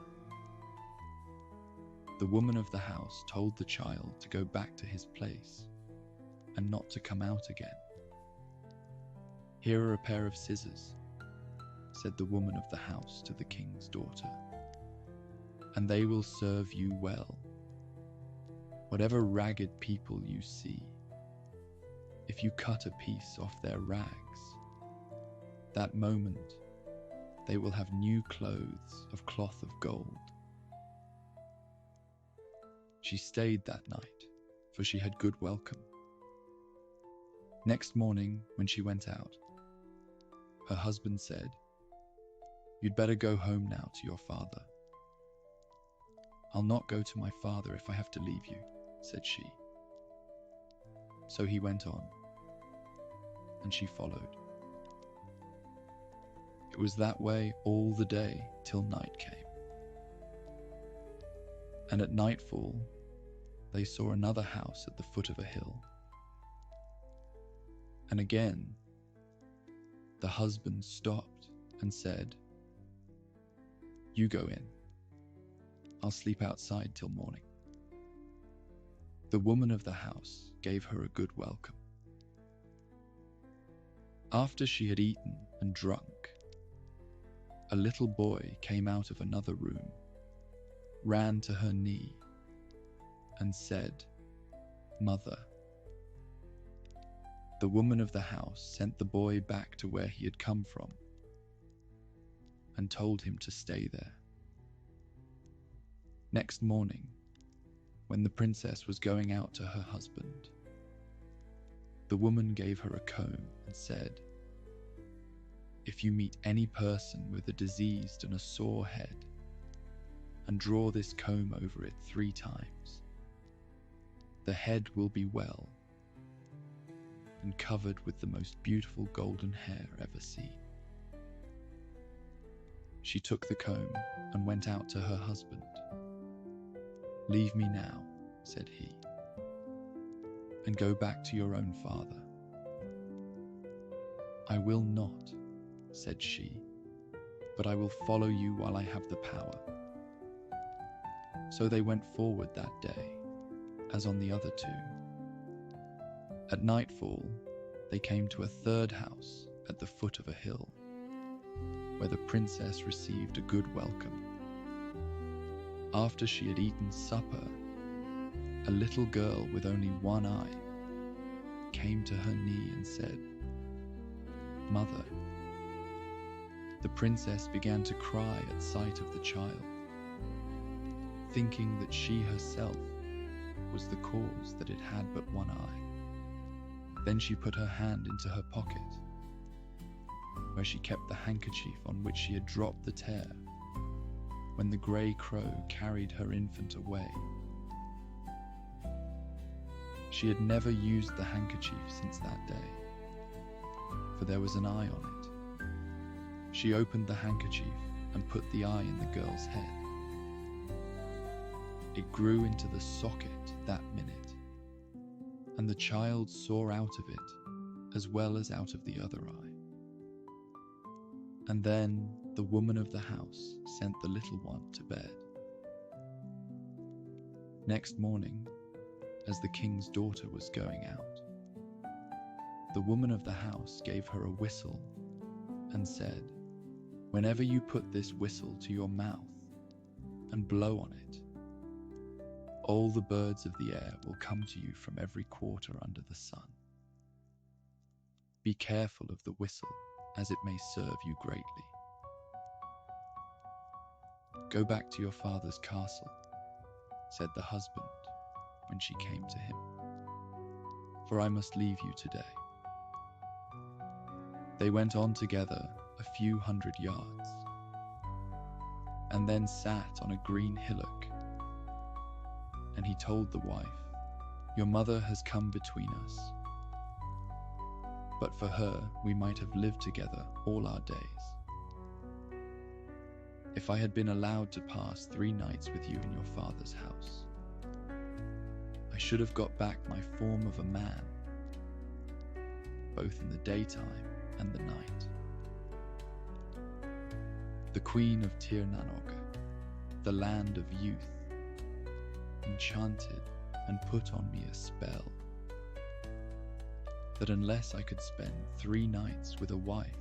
The woman of the house told the child to go back to his place and not to come out again. "Here are a pair of scissors," said the woman of the house to the king's daughter, "and they will serve you well. Whatever ragged people you see, if you cut a piece off their rags, that moment they will have new clothes of cloth of gold." She stayed that night, for she had good welcome. Next morning, when she went out, her husband said, "You'd better go home now to your father." "I'll not go to my father if I have to leave you," said she. So he went on, and she followed. It was that way all the day till night came. And at nightfall, they saw another house at the foot of a hill. And again, the husband stopped and said, "You go in. I'll sleep outside till morning." The woman of the house gave her a good welcome. After she had eaten and drunk, a little boy came out of another room, ran to her knee, and said, "Mother." The woman of the house sent the boy back to where he had come from and told him to stay there. Next morning, when the princess was going out to her husband, the woman gave her a comb and said, "If you meet any person with a diseased and a sore head, and draw this comb over it 3 times, the head will be well and covered with the most beautiful golden hair ever seen." She took the comb and went out to her husband. "Leave me now," said he, "and go back to your own father." "I will not," said she, "but I will follow you while I have the power." So they went forward that day, as on the other 2. At nightfall, they came to a 3rd house at the foot of a hill, where the princess received a good welcome. After she had eaten supper, a little girl with only one eye came to her knee and said, "Mother." The princess began to cry at sight of the child, thinking that she herself was the cause that it had but one eye. Then she put her hand into her pocket, where she kept the handkerchief on which she had dropped the tear when the grey crow carried her infant away. She had never used the handkerchief since that day, for there was an eye on it. She opened the handkerchief and put the eye in the girl's head. It grew into the socket that minute, and the child saw out of it as well as out of the other eye. And then the woman of the house sent the little one to bed. Next morning, as the king's daughter was going out, the woman of the house gave her a whistle and said, "Whenever you put this whistle to your mouth and blow on it, all the birds of the air will come to you from every quarter under the sun. Be careful of the whistle, as it may serve you greatly. Go back to your father's castle," said the husband when she came to him, "for I must leave you today." They went on together a few 100 yards, and then sat on a green hillock, and he told the wife, "Your mother has come between us. But for her, we might have lived together all our days. If I had been allowed to pass 3 nights with you in your father's house, I should have got back my form of a man, both in the daytime and the night. The Queen of Tir Nanog, the land of youth, enchanted and put on me a spell, that unless I could spend 3 nights with a wife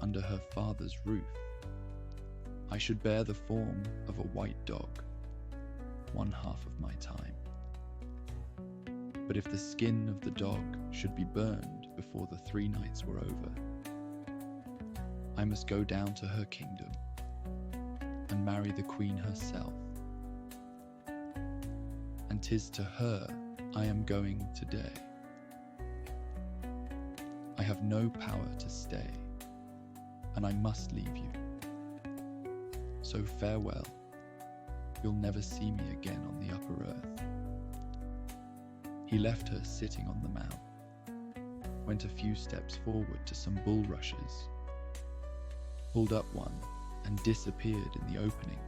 under her father's roof, I should bear the form of a white dog 1/2 of my time. But if the skin of the dog should be burned before the 3 nights were over, I must go down to her kingdom and marry the queen herself. And 'tis to her I am going today. I have no power to stay, and I must leave you. So farewell, you'll never see me again on the upper earth." He left her sitting on the mound, went a few steps forward to some bulrushes, pulled up one and disappeared in the opening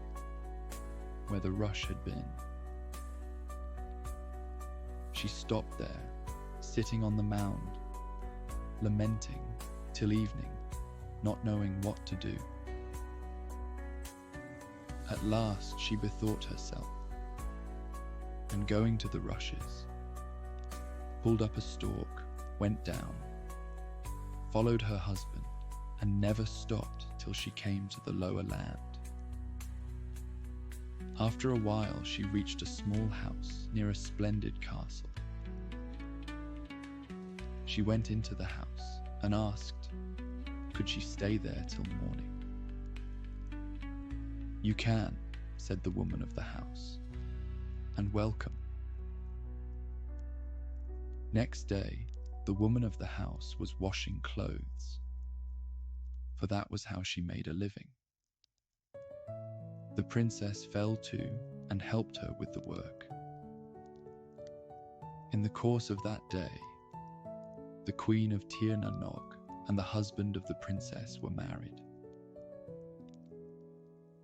where the rush had been. She stopped there, sitting on the mound, lamenting till evening, not knowing what to do. At last she bethought herself, and going to the rushes, pulled up a stalk, went down, followed her husband, and never stopped till she came to the lower land. After a while she reached a small house near a splendid castle. She went into the house and asked, could she stay there till morning? "You can," said the woman of the house, "and welcome." Next day, the woman of the house was washing clothes, for that was how she made a living. The princess fell to and helped her with the work. In the course of that day, the Queen of Tir na Nog and the husband of the princess were married.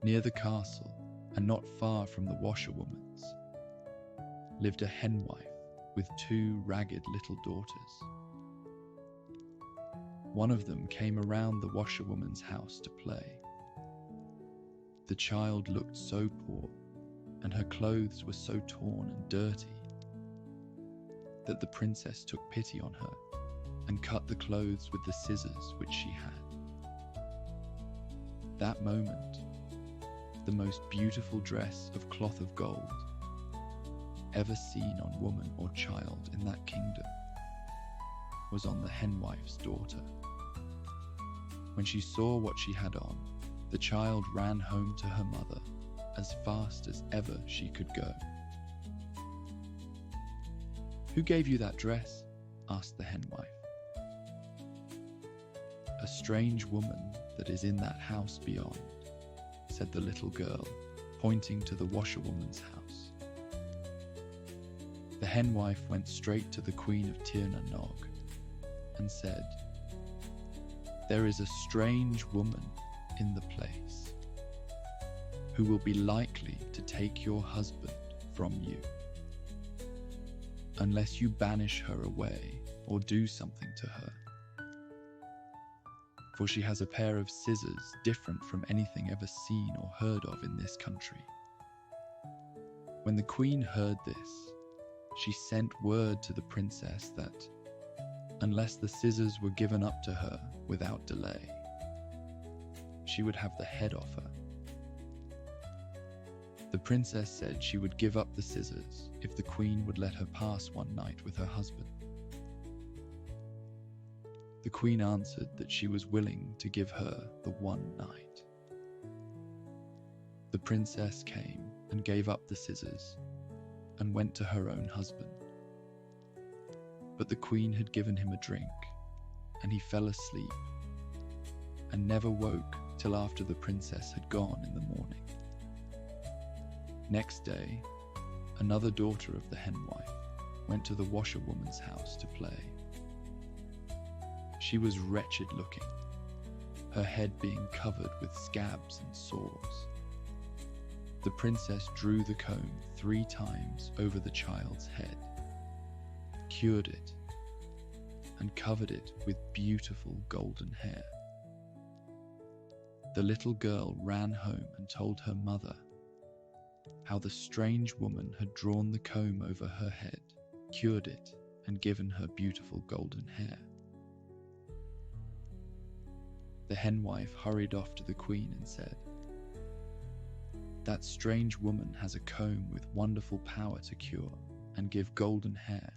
Near the castle, and not far from the washerwoman's, lived a henwife with 2 ragged little daughters. One of them came around the washerwoman's house to play. The child looked so poor, and her clothes were so torn and dirty, that the princess took pity on her and cut the clothes with the scissors which she had. That moment, the most beautiful dress of cloth of gold ever seen on woman or child in that kingdom was on the henwife's daughter. When she saw what she had on, the child ran home to her mother as fast as ever she could go. "Who gave you that dress?" asked the henwife. "A strange woman that is in that house beyond," said the little girl, pointing to the washerwoman's house. The henwife went straight to the Queen of Tir na Nog and said, "There is a strange woman in the place who will be likely to take your husband from you, unless you banish her away or do something to her. For she has a pair of scissors different from anything ever seen or heard of in this country." When the queen heard this, she sent word to the princess that, unless the scissors were given up to her without delay, she would have the head off her. The princess said she would give up the scissors if the queen would let her pass one night with her husband. The queen answered that she was willing to give her the one night. The princess came and gave up the scissors and went to her own husband. But the queen had given him a drink, and he fell asleep and never woke till after the princess had gone in the morning. Next day, another daughter of the henwife went to the washerwoman's house to play. She was wretched looking, her head being covered with scabs and sores. The princess drew the comb 3 times over the child's head, cured it, and covered it with beautiful golden hair. The little girl ran home and told her mother how the strange woman had drawn the comb over her head, cured it, and given her beautiful golden hair. The henwife hurried off to the queen and said, "That strange woman has a comb with wonderful power to cure and give golden hair,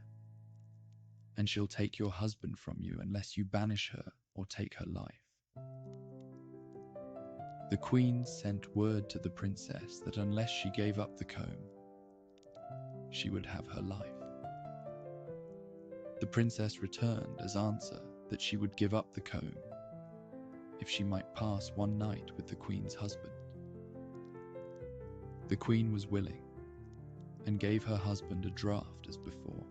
and she'll take your husband from you unless you banish her or take her life." The queen sent word to the princess that unless she gave up the comb, she would have her life. The princess returned as answer that she would give up the comb if she might pass one night with the queen's husband. The queen was willing and gave her husband a draught as before.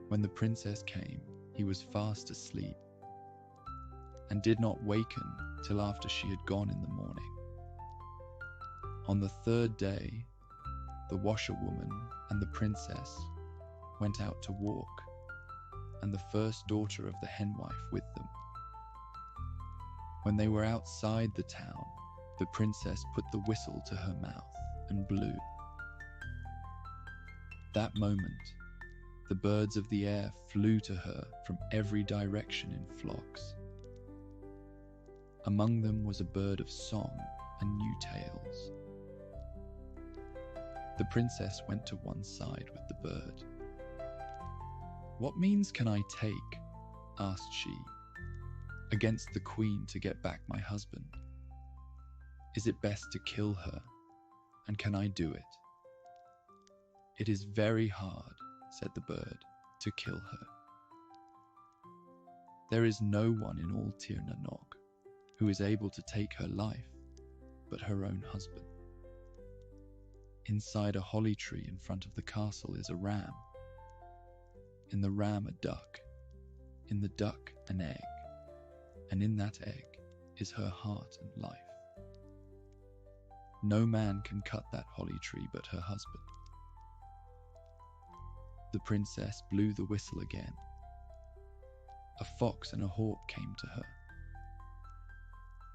When the princess came, he was fast asleep and did not waken till after she had gone in the morning. On the third day, the washerwoman and the princess went out to walk, and the first daughter of the henwife with them. When they were outside the town, the princess put the whistle to her mouth and blew. That moment, the birds of the air flew to her from every direction in flocks. Among them was a bird of song and new tales. The princess went to one side with the bird. "What means can I take," asked she, "against the queen to get back my husband? Is it best to kill her, and can I do it?" "It is very hard," said the bird, "to kill her. There is no one in all Tir na Nog who is able to take her life but her own husband. Inside a holly tree in front of the castle is a ram. In the ram a duck, in the duck an egg, and in that egg is her heart and life. No man can cut that holly tree but her husband." The princess blew the whistle again. A fox and a hawk came to her.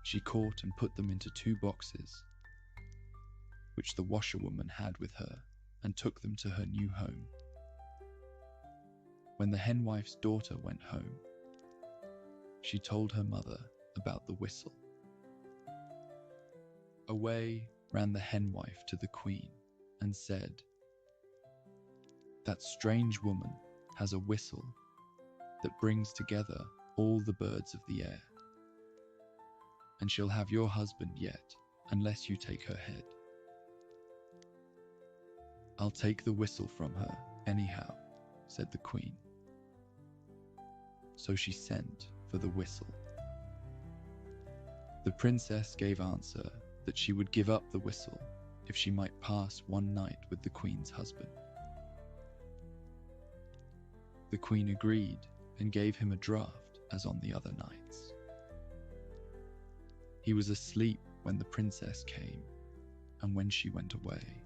She caught and put them into 2 boxes, which the washerwoman had with her, and took them to her new home. When the henwife's daughter went home, she told her mother about the whistle. Away ran the henwife to the queen and said, "That strange woman has a whistle that brings together all the birds of the air, and she'll have your husband yet unless you take her head." "I'll take the whistle from her anyhow," said the queen. So she sent for the whistle. The princess gave answer that she would give up the whistle if she might pass one night with the queen's husband. The queen agreed and gave him a draught as on the other nights. He was asleep when the princess came and when she went away.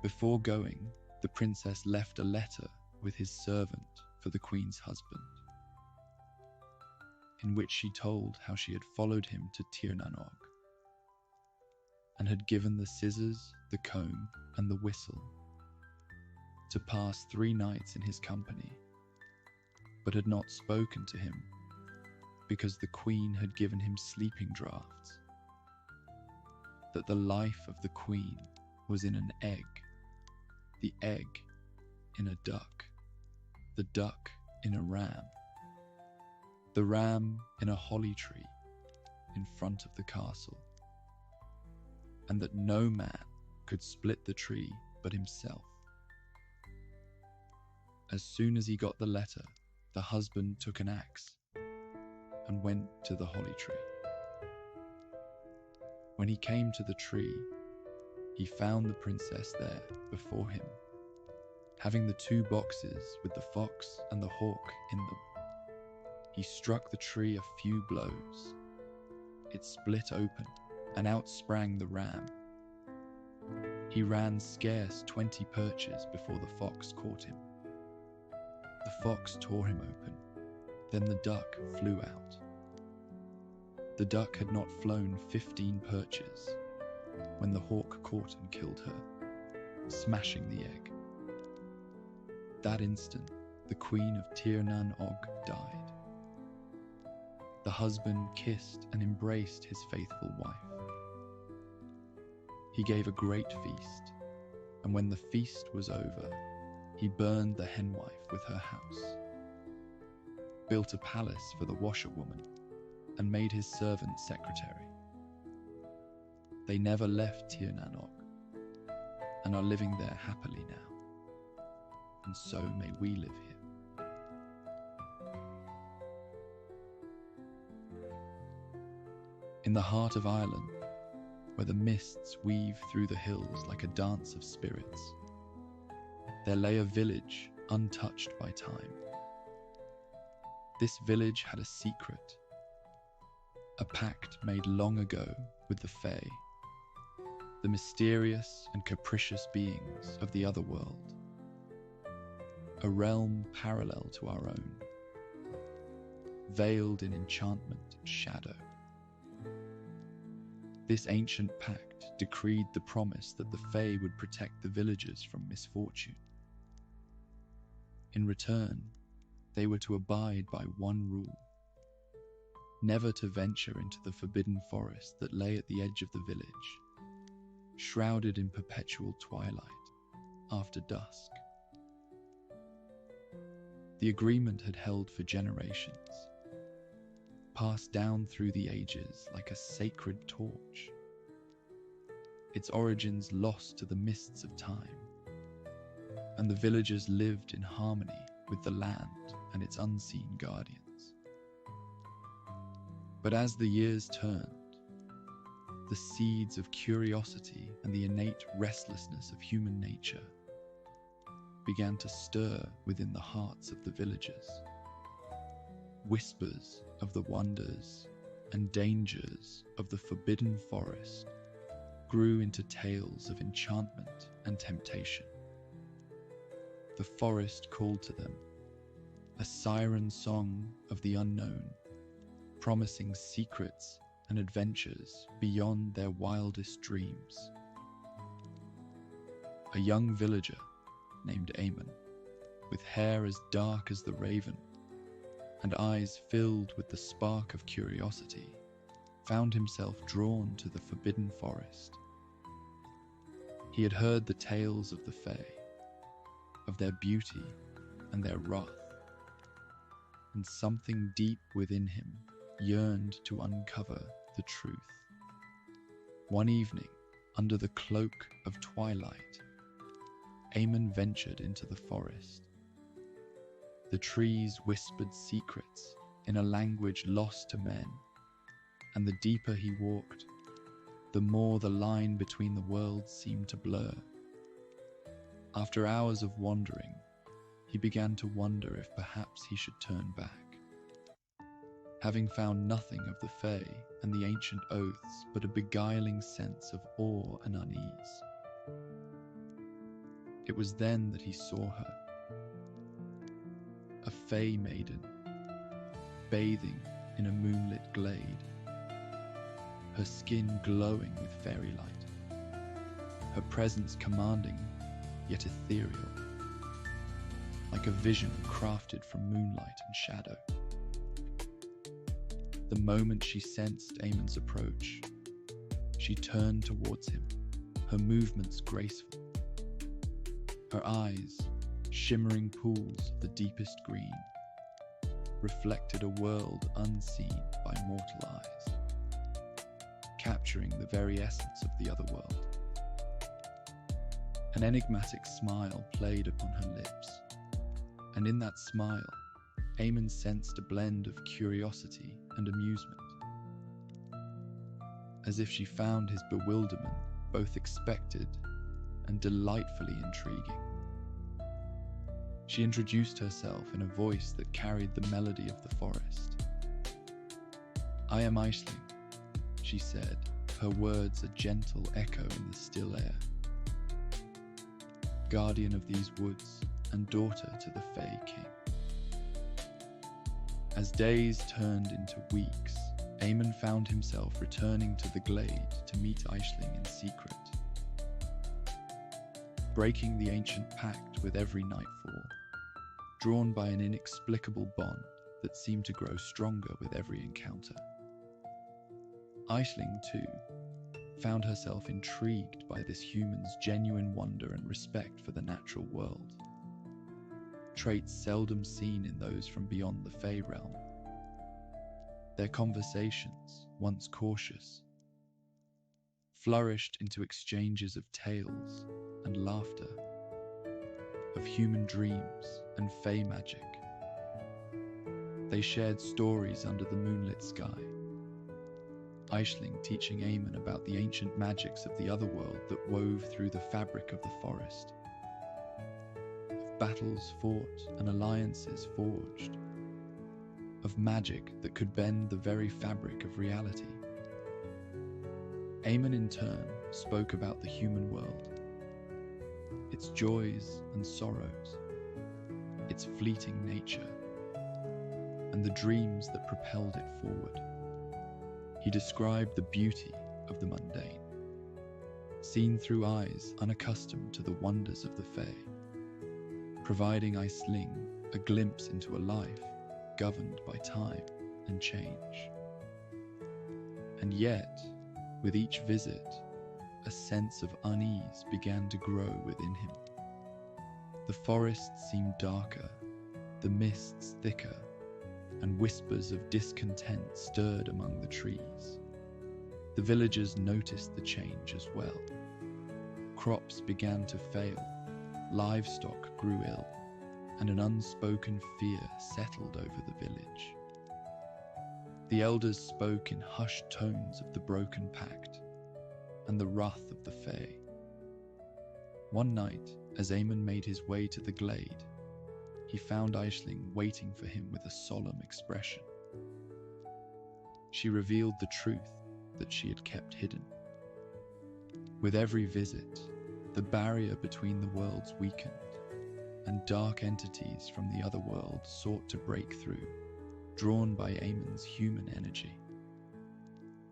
Before going, the princess left a letter with his servant for the queen's husband, in which she told how she had followed him to Tir na Nog, and had given the scissors, the comb, and the whistle, to pass 3 nights in his company, but had not spoken to him, because the queen had given him sleeping draughts, that the life of the queen was in an egg, the egg in a duck, the duck in a ram, the ram in a holly tree in front of the castle, and that no man could split the tree but himself. As soon as he got the letter, the husband took an axe and went to the holly tree. When he came to the tree, he found the princess there before him, having the 2 boxes with the fox and the hawk in them. He struck the tree a few blows. It split open, and out sprang the ram. He ran scarce 20 perches before the fox caught him. The fox tore him open, then the duck flew out. The duck had not flown 15 perches when the hawk caught and killed her, smashing the egg. That instant, the queen of Tir na Nog died. The husband kissed and embraced his faithful wife. He gave a great feast, and when the feast was over, he burned the henwife with her house, built a palace for the washerwoman, and made his servant secretary. They never left Tir na Nog, and are living there happily now, and so may we live here. In the heart of Ireland, where the mists weave through the hills like a dance of spirits, there lay a village untouched by time. This village had a secret a pact made long ago with the Fae, the mysterious and capricious beings of the other world, a realm parallel to our own, veiled in enchantment and shadow. This ancient pact decreed the promise that the Fae would protect the villagers from misfortune. In return, they were to abide by one rule: never to venture into the forbidden forest that lay at the edge of the village, shrouded in perpetual twilight after dusk. The agreement had held for generations, passed down through the ages like a sacred torch, its origins lost to the mists of time, and the villagers lived in harmony with the land and its unseen guardians. But as the years turned, the seeds of curiosity and the innate restlessness of human nature began to stir within the hearts of the villagers. Whispers of the wonders and dangers of the forbidden forest grew into tales of enchantment and temptation. The forest called to them, a siren song of the unknown, promising secrets and adventures beyond their wildest dreams. A young villager named Eamon, with hair as dark as the raven and eyes filled with the spark of curiosity, found himself drawn to the forbidden forest. He had heard the tales of the Fae, of their beauty and their wrath, and something deep within him yearned to uncover the truth. One evening, under the cloak of twilight, Eamon ventured into the forest. The trees whispered secrets in a language lost to men, and the deeper he walked, the more the line between the worlds seemed to blur. After hours of wandering, he began to wonder if perhaps he should turn back. Having found nothing of the Fae and the ancient oaths but a beguiling sense of awe and unease. It was then that he saw her, a Fae maiden, bathing in a moonlit glade, her skin glowing with fairy light, her presence commanding yet ethereal, like a vision crafted from moonlight and shadow. The moment she sensed Eamon's approach, she turned towards him, her movements graceful. Her eyes, shimmering pools of the deepest green, reflected a world unseen by mortal eyes, capturing the very essence of the other world. An enigmatic smile played upon her lips, and in that smile, Eamon sensed a blend of curiosity and amusement, as if she found his bewilderment both expected and delightfully intriguing. She introduced herself in a voice that carried the melody of the forest. "I am Aisling," she said, her words a gentle echo in the still air. "Guardian of these woods and daughter to the Fae King." As days turned into weeks, Eamon found himself returning to the glade to meet Aisling in secret. Breaking the Ancient Pact with every nightfall, drawn by an inexplicable bond that seemed to grow stronger with every encounter. Aisling, too, found herself intrigued by this human's genuine wonder and respect for the natural world, traits seldom seen in those from beyond the Fae realm. Their conversations, once cautious, flourished into exchanges of tales and laughter, of human dreams and Fae magic. They shared stories under the moonlit sky, Aisling teaching Eamon about the ancient magics of the other world that wove through the fabric of the forest, of battles fought and alliances forged, of magic that could bend the very fabric of reality. Aemon in turn spoke about the human world, its joys and sorrows, its fleeting nature, and the dreams that propelled it forward. He described the beauty of the mundane, seen through eyes unaccustomed to the wonders of the Fae, providing Aisling a glimpse into a life governed by time and change. And yet, with each visit, a sense of unease began to grow within him. The forest seemed darker, the mists thicker, and whispers of discontent stirred among the trees. The villagers noticed the change as well. Crops began to fail, livestock grew ill, and an unspoken fear settled over the village. The elders spoke in hushed tones of the broken pact and the wrath of the Fae. One night, as Aemon made his way to the glade, he found Aisling waiting for him with a solemn expression. She revealed the truth that she had kept hidden. With every visit, the barrier between the worlds weakened, and dark entities from the other world sought to break through, drawn by Aemon's human energy.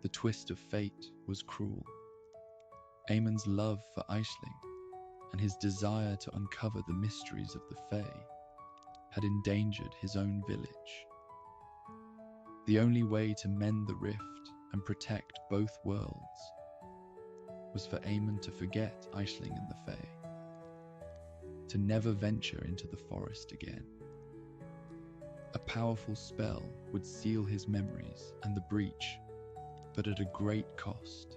The twist of fate was cruel. Aemon's love for Aisling and his desire to uncover the mysteries of the Fae had endangered his own village. The only way to mend the rift and protect both worlds was for Aemon to forget Aisling and the Fae, to never venture into the forest again. A powerful spell would seal his memories and the breach, but at a great cost.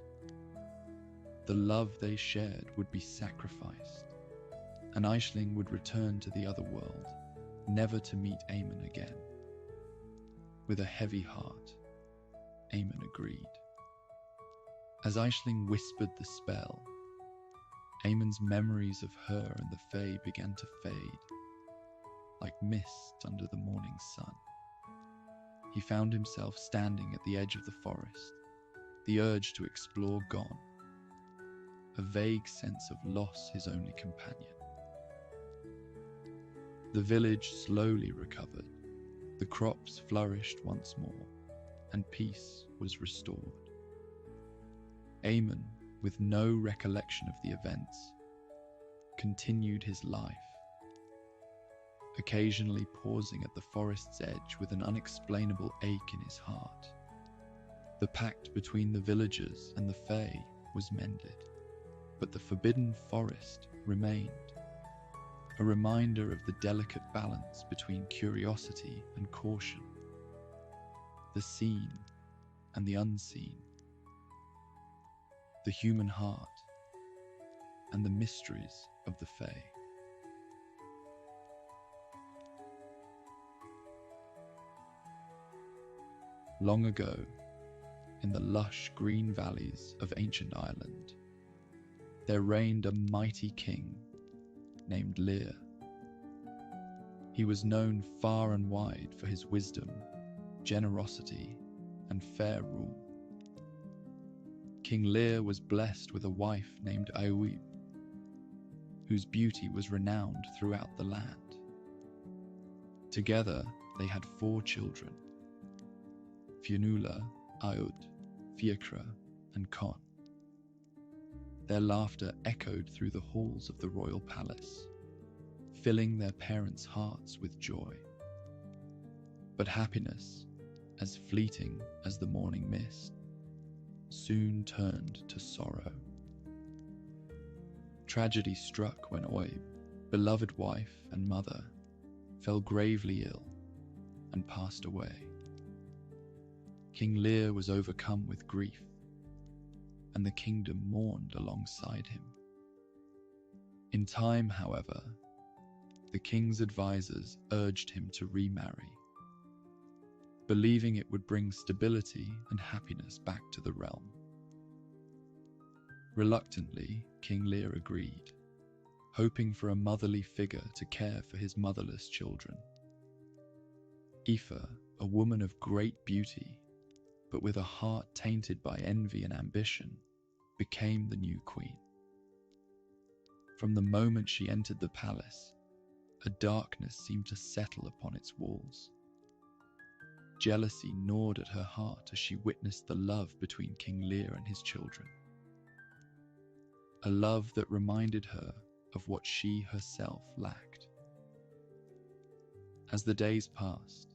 The love they shared would be sacrificed, and Aisling would return to the other world, never to meet Aemon again. With a heavy heart, Aemon agreed. As Aisling whispered the spell, Aemon's memories of her and the Fae began to fade, like mist under the morning sun. He found himself standing at the edge of the forest, the urge to explore gone, a vague sense of loss his only companion. The village slowly recovered, the crops flourished once more, and peace was restored. Aemon, with no recollection of the events, continued his life, occasionally pausing at the forest's edge with an unexplainable ache in his heart. The pact between the villagers and the Fae was mended, but the forbidden forest remained, a reminder of the delicate balance between curiosity and caution, the seen and the unseen, the human heart and the mysteries of the Fae. Long ago, in the lush green valleys of ancient Ireland, there reigned a mighty king named Lir. He was known far and wide for his wisdom, generosity, and fair rule. King Lir was blessed with a wife named Aoib, whose beauty was renowned throughout the land. Together, they had 4 children: Fionnuala, Aod, Fiachra, and Con. Their laughter echoed through the halls of the royal palace, filling their parents' hearts with joy. But happiness, as fleeting as the morning mist, soon turned to sorrow. Tragedy struck when Oib, beloved wife and mother, fell gravely ill and passed away. King Lir was overcome with grief, and the kingdom mourned alongside him. In time, however, the king's advisors urged him to remarry, believing it would bring stability and happiness back to the realm. Reluctantly, King Lir agreed, hoping for a motherly figure to care for his motherless children. Aoife, a woman of great beauty, but with a heart tainted by envy and ambition, became the new queen. From the moment she entered the palace, a darkness seemed to settle upon its walls. Jealousy gnawed at her heart as she witnessed the love between King Lir and his children. A love that reminded her of what she herself lacked. As the days passed,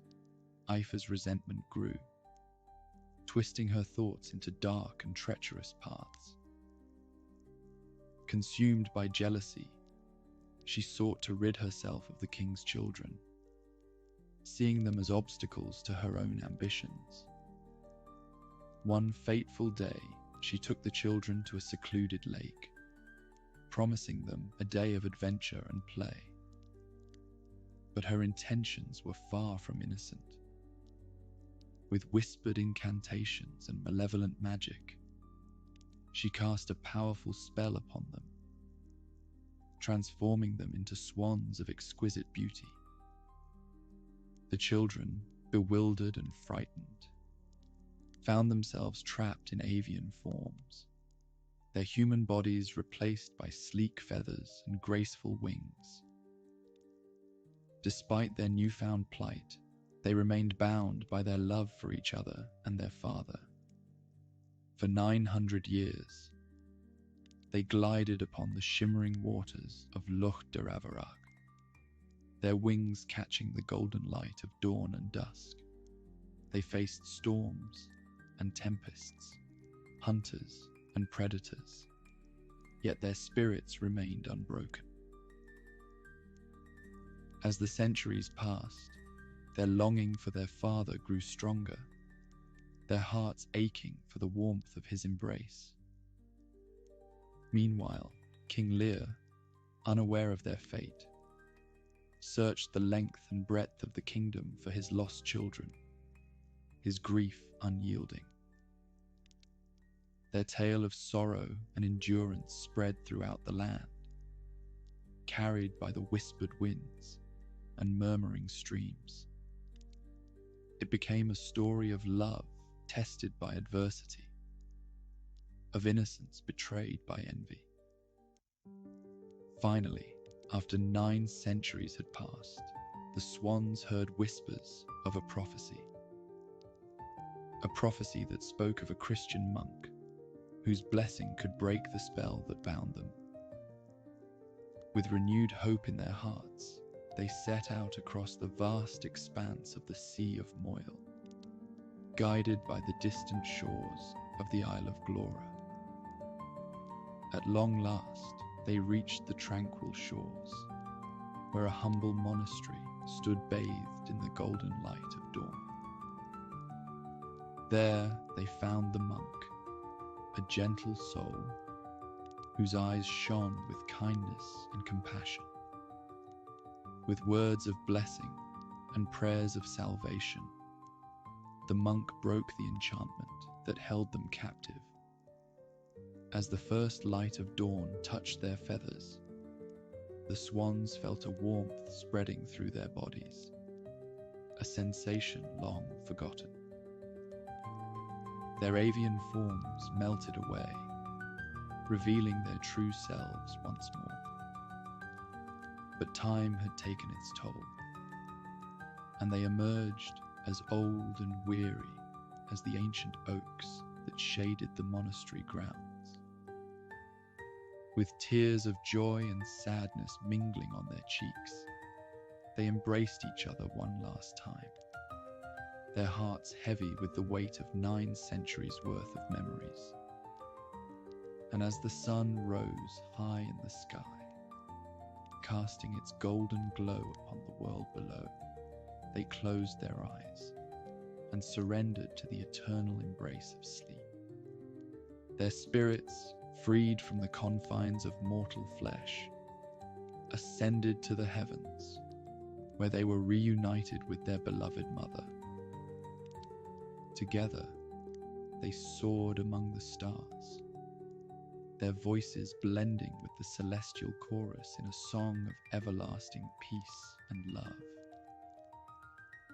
Aoife's resentment grew, twisting her thoughts into dark and treacherous paths. Consumed by jealousy, she sought to rid herself of the king's children, seeing them as obstacles to her own ambitions. One fateful day, she took the children to a secluded lake, promising them a day of adventure and play. But her intentions were far from innocent. With whispered incantations and malevolent magic, she cast a powerful spell upon them, transforming them into swans of exquisite beauty. The children, bewildered and frightened, found themselves trapped in avian forms, their human bodies replaced by sleek feathers and graceful wings. Despite their newfound plight, they remained bound by their love for each other and their father. For 900 years, they glided upon the shimmering waters of Loch Deravarach, their wings catching the golden light of dawn and dusk. They faced storms and tempests, hunters and predators, yet their spirits remained unbroken. As the centuries passed, their longing for their father grew stronger, their hearts aching for the warmth of his embrace. Meanwhile, King Lir, unaware of their fate, searched the length and breadth of the kingdom for his lost children, his grief unyielding. Their tale of sorrow and endurance spread throughout the land, carried by the whispered winds and murmuring streams. It became a story of love tested by adversity, of innocence betrayed by envy. Finally, after 9 centuries had passed, the swans heard whispers of a prophecy that spoke of a Christian monk whose blessing could break the spell that bound them. With renewed hope in their hearts, they set out across the vast expanse of the Sea of Moyle, guided by the distant shores of the Isle of Glora. At long last, they reached the tranquil shores, where a humble monastery stood bathed in the golden light of dawn. There they found the monk, a gentle soul whose eyes shone with kindness and compassion. With words of blessing and prayers of salvation, the monk broke the enchantment that held them captive. As the first light of dawn touched their feathers, the swans felt a warmth spreading through their bodies, a sensation long forgotten. Their avian forms melted away, revealing their true selves once more. But time had taken its toll, and they emerged as old and weary as the ancient oaks that shaded the monastery grounds. With tears of joy and sadness mingling on their cheeks, they embraced each other one last time, their hearts heavy with the weight of 9 centuries worth of memories. And as the sun rose high in the sky, casting its golden glow upon the world below, they closed their eyes and surrendered to the eternal embrace of sleep. Their spirits, freed from the confines of mortal flesh, ascended to the heavens, where they were reunited with their beloved mother. Together, they soared among the stars, their voices blending with the celestial chorus in a song of everlasting peace and love.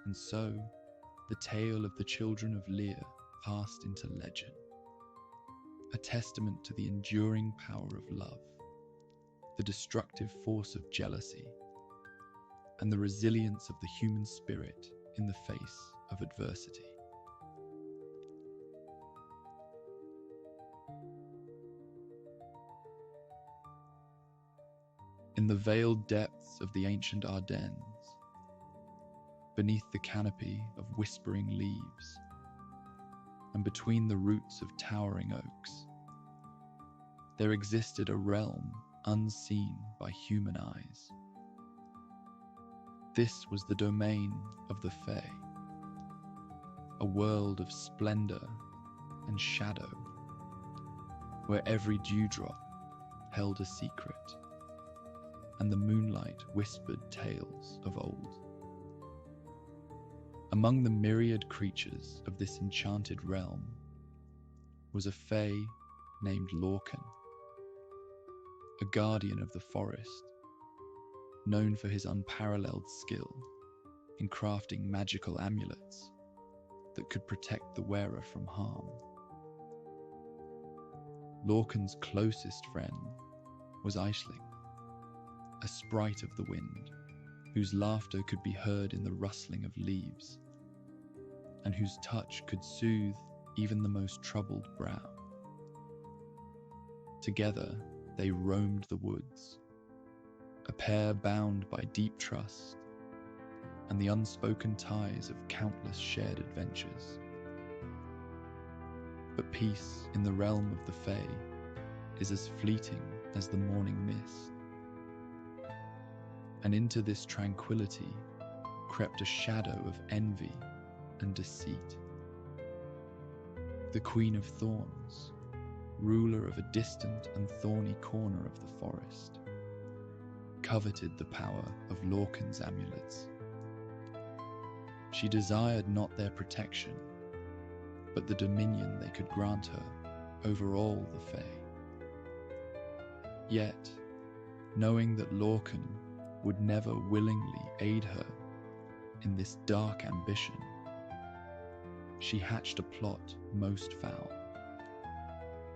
And so, the tale of the Children of Lir passed into legend, a testament to the enduring power of love, the destructive force of jealousy, and the resilience of the human spirit in the face of adversity. In the veiled depths of the ancient Ardennes, beneath the canopy of whispering leaves, and between the roots of towering oaks, there existed a realm unseen by human eyes. This was the domain of the Fae, a world of splendor and shadow, where every dewdrop held a secret, and the moonlight whispered tales of old. Among the myriad creatures of this enchanted realm was a Fae named Lorcan, a guardian of the forest, known for his unparalleled skill in crafting magical amulets that could protect the wearer from harm. Lorcan's closest friend was Aisling, a sprite of the wind, whose laughter could be heard in the rustling of leaves, and whose touch could soothe even the most troubled brow. Together, they roamed the woods, a pair bound by deep trust and the unspoken ties of countless shared adventures. But peace in the realm of the Fae is as fleeting as the morning mist, and into this tranquility crept a shadow of envy and deceit. The Queen of Thorns, ruler of a distant and thorny corner of the forest, coveted the power of Lorcan's amulets. She desired not their protection, but the dominion they could grant her over all the Fae. Yet, knowing that Lorcan would never willingly aid her in this dark ambition, she hatched a plot most foul.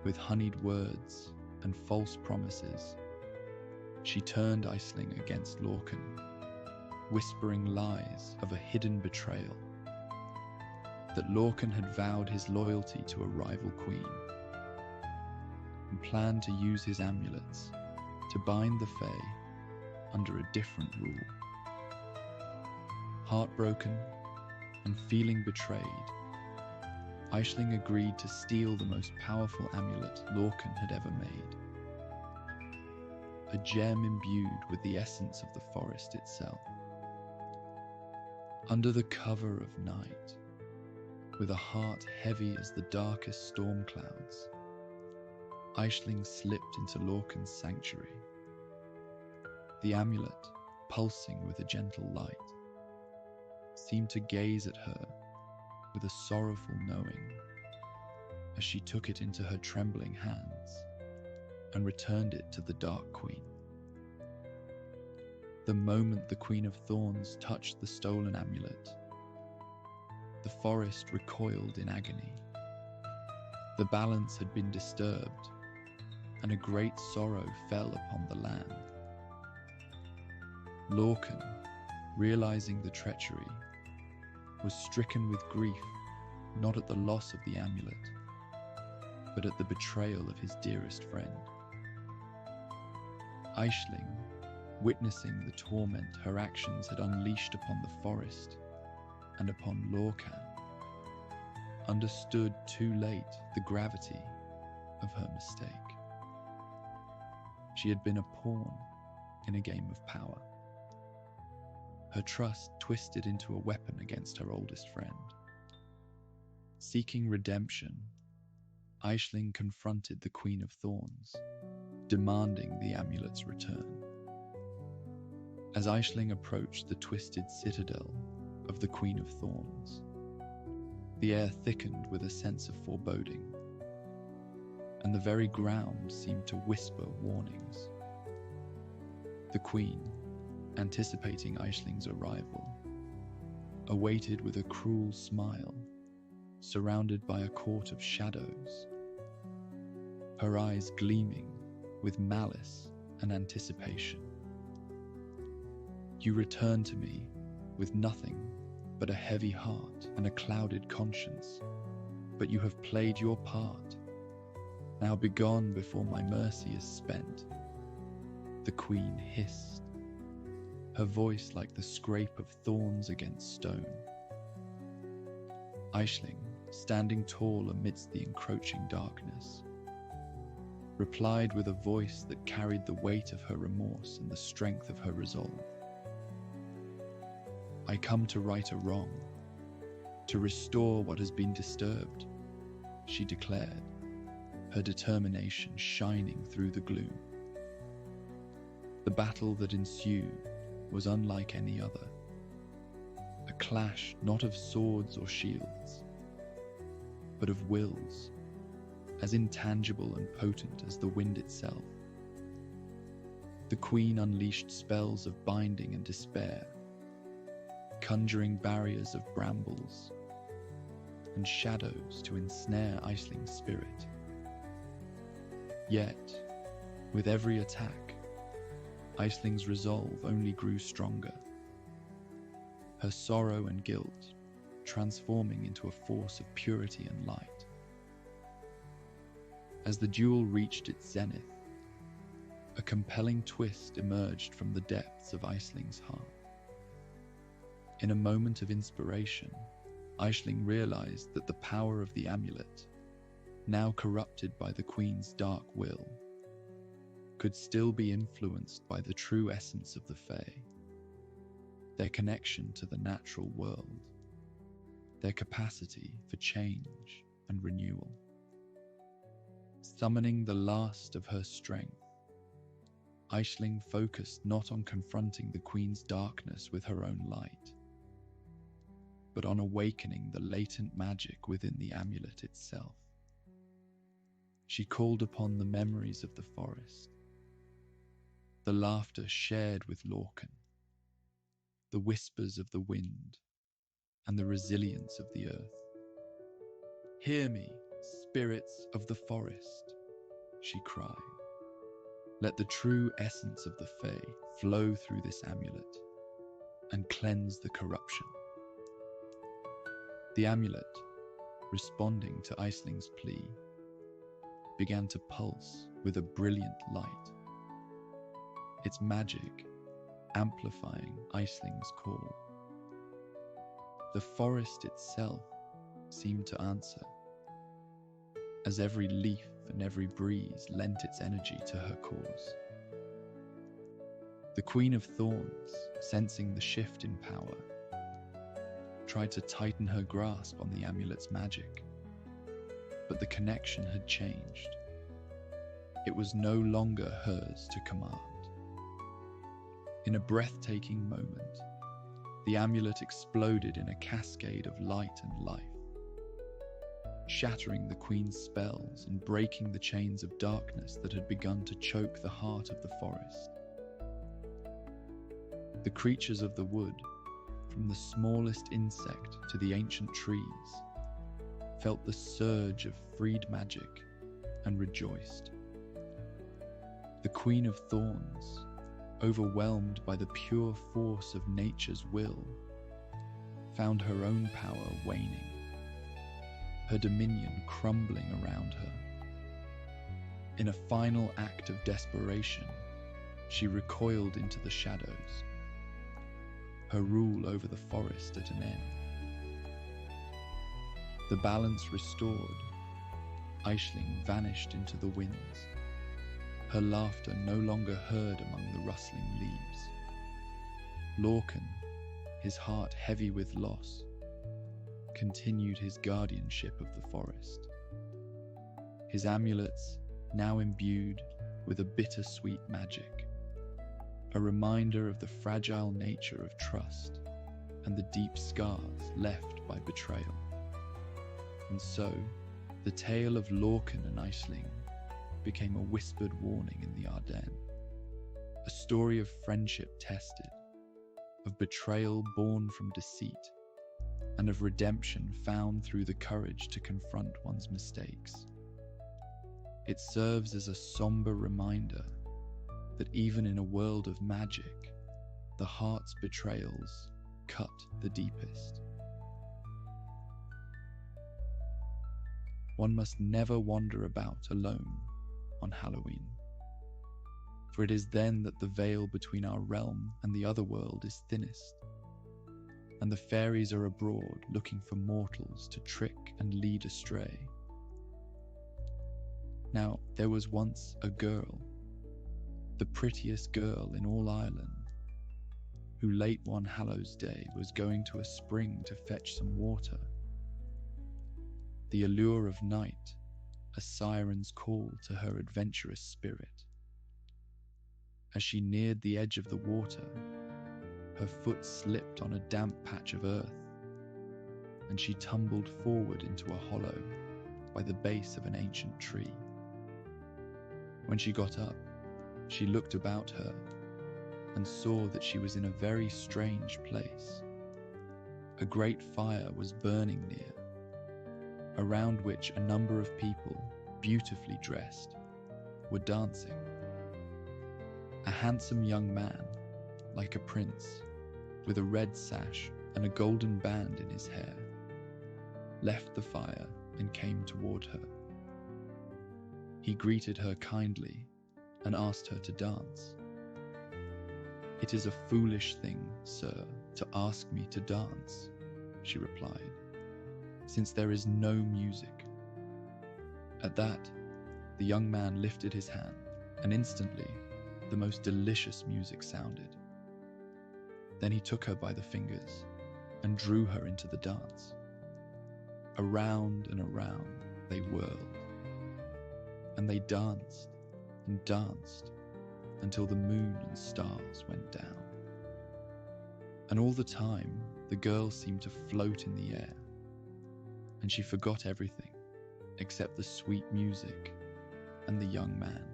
With honeyed words and false promises, she turned Aisling against Lorcan, whispering lies of a hidden betrayal, that Lorcan had vowed his loyalty to a rival queen, and planned to use his amulets to bind the Fae under a different rule. Heartbroken and feeling betrayed, Aisling agreed to steal the most powerful amulet Lorcan had ever made, a gem imbued with the essence of the forest itself. Under the cover of night, with a heart heavy as the darkest storm clouds, Aisling slipped into Lorcan's sanctuary, the amulet, pulsing with a gentle light, seemed to gaze at her with a sorrowful knowing as she took it into her trembling hands and returned it to the Dark Queen. The moment the Queen of Thorns touched the stolen amulet, the forest recoiled in agony. The balance had been disturbed, and a great sorrow fell upon the land. Lorcan, realizing the treachery, was stricken with grief, not at the loss of the amulet, but at the betrayal of his dearest friend. Aisling, witnessing the torment her actions had unleashed upon the forest and upon Lorcan, understood too late the gravity of her mistake. She had been a pawn in a game of power, her trust twisted into a weapon against her oldest friend. Seeking redemption, Aisling confronted the Queen of Thorns, demanding the amulet's return. As Aisling approached the twisted citadel of the Queen of Thorns, the air thickened with a sense of foreboding, and the very ground seemed to whisper warnings. The Queen, anticipating Aisling's arrival, awaited with a cruel smile, surrounded by a court of shadows, her eyes gleaming with malice and anticipation. You return to me with nothing but a heavy heart and a clouded conscience, but you have played your part. Now begone before my mercy is spent. The queen hissed, her voice like the scrape of thorns against stone. Aisling, standing tall amidst the encroaching darkness, replied with a voice that carried the weight of her remorse and the strength of her resolve. I come to right a wrong, to restore what has been disturbed, she declared, her determination shining through the gloom. The battle that ensued was unlike any other, a clash not of swords or shields, but of wills, as intangible and potent as the wind itself. The queen unleashed spells of binding and despair, conjuring barriers of brambles and shadows to ensnare Aisling's spirit. Yet, with every attack, Aisling's resolve only grew stronger, her sorrow and guilt transforming into a force of purity and light. As the duel reached its zenith, a compelling twist emerged from the depths of Aisling's heart. In a moment of inspiration, Aisling realized that the power of the amulet, now corrupted by the Queen's dark will, could still be influenced by the true essence of the Fae, their connection to the natural world, their capacity for change and renewal. Summoning the last of her strength, Aisling focused not on confronting the Queen's darkness with her own light, but on awakening the latent magic within the amulet itself. She called upon the memories of the forest, the laughter shared with Lorcan, the whispers of the wind, and the resilience of the earth. Hear me, spirits of the forest, she cried. Let the true essence of the Fae flow through this amulet and cleanse the corruption. The amulet, responding to Aisling's plea, began to pulse with a brilliant light, its magic amplifying Aisling's call. The forest itself seemed to answer, as every leaf and every breeze lent its energy to her cause. The Queen of Thorns, sensing the shift in power, tried to tighten her grasp on the amulet's magic, but the connection had changed. It was no longer hers to command. In a breathtaking moment, the amulet exploded in a cascade of light and life, shattering the Queen's spells and breaking the chains of darkness that had begun to choke the heart of the forest. The creatures of the wood, from the smallest insect to the ancient trees, felt the surge of freed magic and rejoiced. The Queen of Thorns, overwhelmed by the pure force of nature's will, found her own power waning, her dominion crumbling around her. In a final act of desperation, she recoiled into the shadows, her rule over the forest at an end. The balance restored, Aisling vanished into the winds, her laughter no longer heard among the rustling leaves. Lorcan, his heart heavy with loss, continued his guardianship of the forest, his amulets now imbued with a bittersweet magic, a reminder of the fragile nature of trust and the deep scars left by betrayal. And so, the tale of Lorcan and Aisling became a whispered warning in the Ardennes, a story of friendship tested, of betrayal born from deceit, and of redemption found through the courage to confront one's mistakes. It serves as a somber reminder that even in a world of magic, the heart's betrayals cut the deepest. One must never wander about alone on Halloween, for it is then that the veil between our realm and the other world is thinnest, and the faeries are abroad looking for mortals to trick and lead astray. Now, there was once a girl, the prettiest girl in all Ireland, who late one Hallows Day was going to a spring to fetch some water. The allure of night, a siren's call to her adventurous spirit. As she neared the edge of the water, her foot slipped on a damp patch of earth, and she tumbled forward into a hollow by the base of an ancient tree. When she got up, she looked about her and saw that she was in a very strange place. A great fire was burning near, around which a number of people, beautifully dressed, were dancing. A handsome young man, like a prince, with a red sash and a golden band in his hair, left the fire and came toward her. He greeted her kindly and asked her to dance. "It is a foolish thing, sir, to ask me to dance," she replied, "since there is no music." At that, the young man lifted his hand, and instantly the most delicious music sounded. Then he took her by the fingers and drew her into the dance. Around and around they whirled, and they danced and danced until the moon and stars went down. And all the time, the girl seemed to float in the air, and she forgot everything except the sweet music and the young man.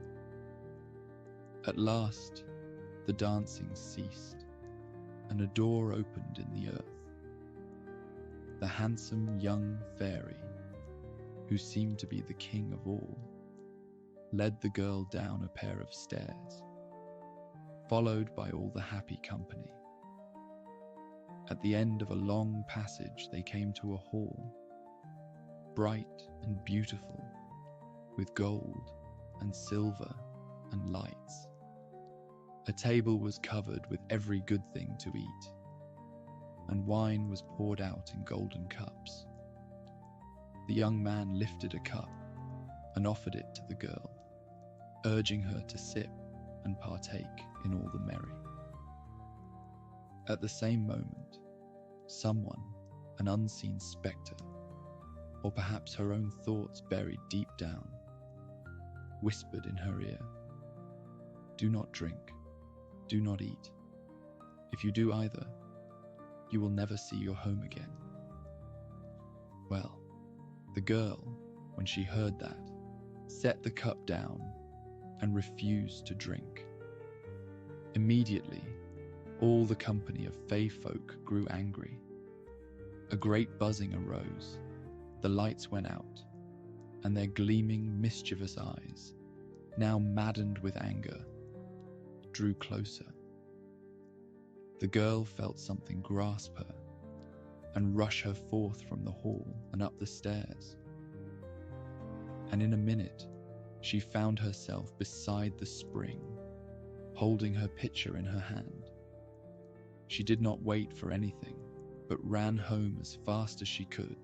At last, the dancing ceased, and a door opened in the earth. The handsome young fairy, who seemed to be the king of all, led the girl down a pair of stairs, followed by all the happy company. At the end of a long passage, they came to a hall, bright and beautiful, with gold and silver and lights. A table was covered with every good thing to eat, and wine was poured out in golden cups. The young man lifted a cup and offered it to the girl, urging her to sip and partake in all the merry. At the same moment, someone, an unseen spectre, or perhaps her own thoughts buried deep down, whispered in her ear, "Do not drink, do not eat. If you do either, you will never see your home again." Well, the girl, when she heard that, set the cup down and refused to drink. Immediately, all the company of Fae folk grew angry. A great buzzing arose, the lights went out, and their gleaming, mischievous eyes, now maddened with anger, drew closer. The girl felt something grasp her and rush her forth from the hall and up the stairs. And in a minute, she found herself beside the spring, holding her pitcher in her hand. She did not wait for anything, but ran home as fast as she could,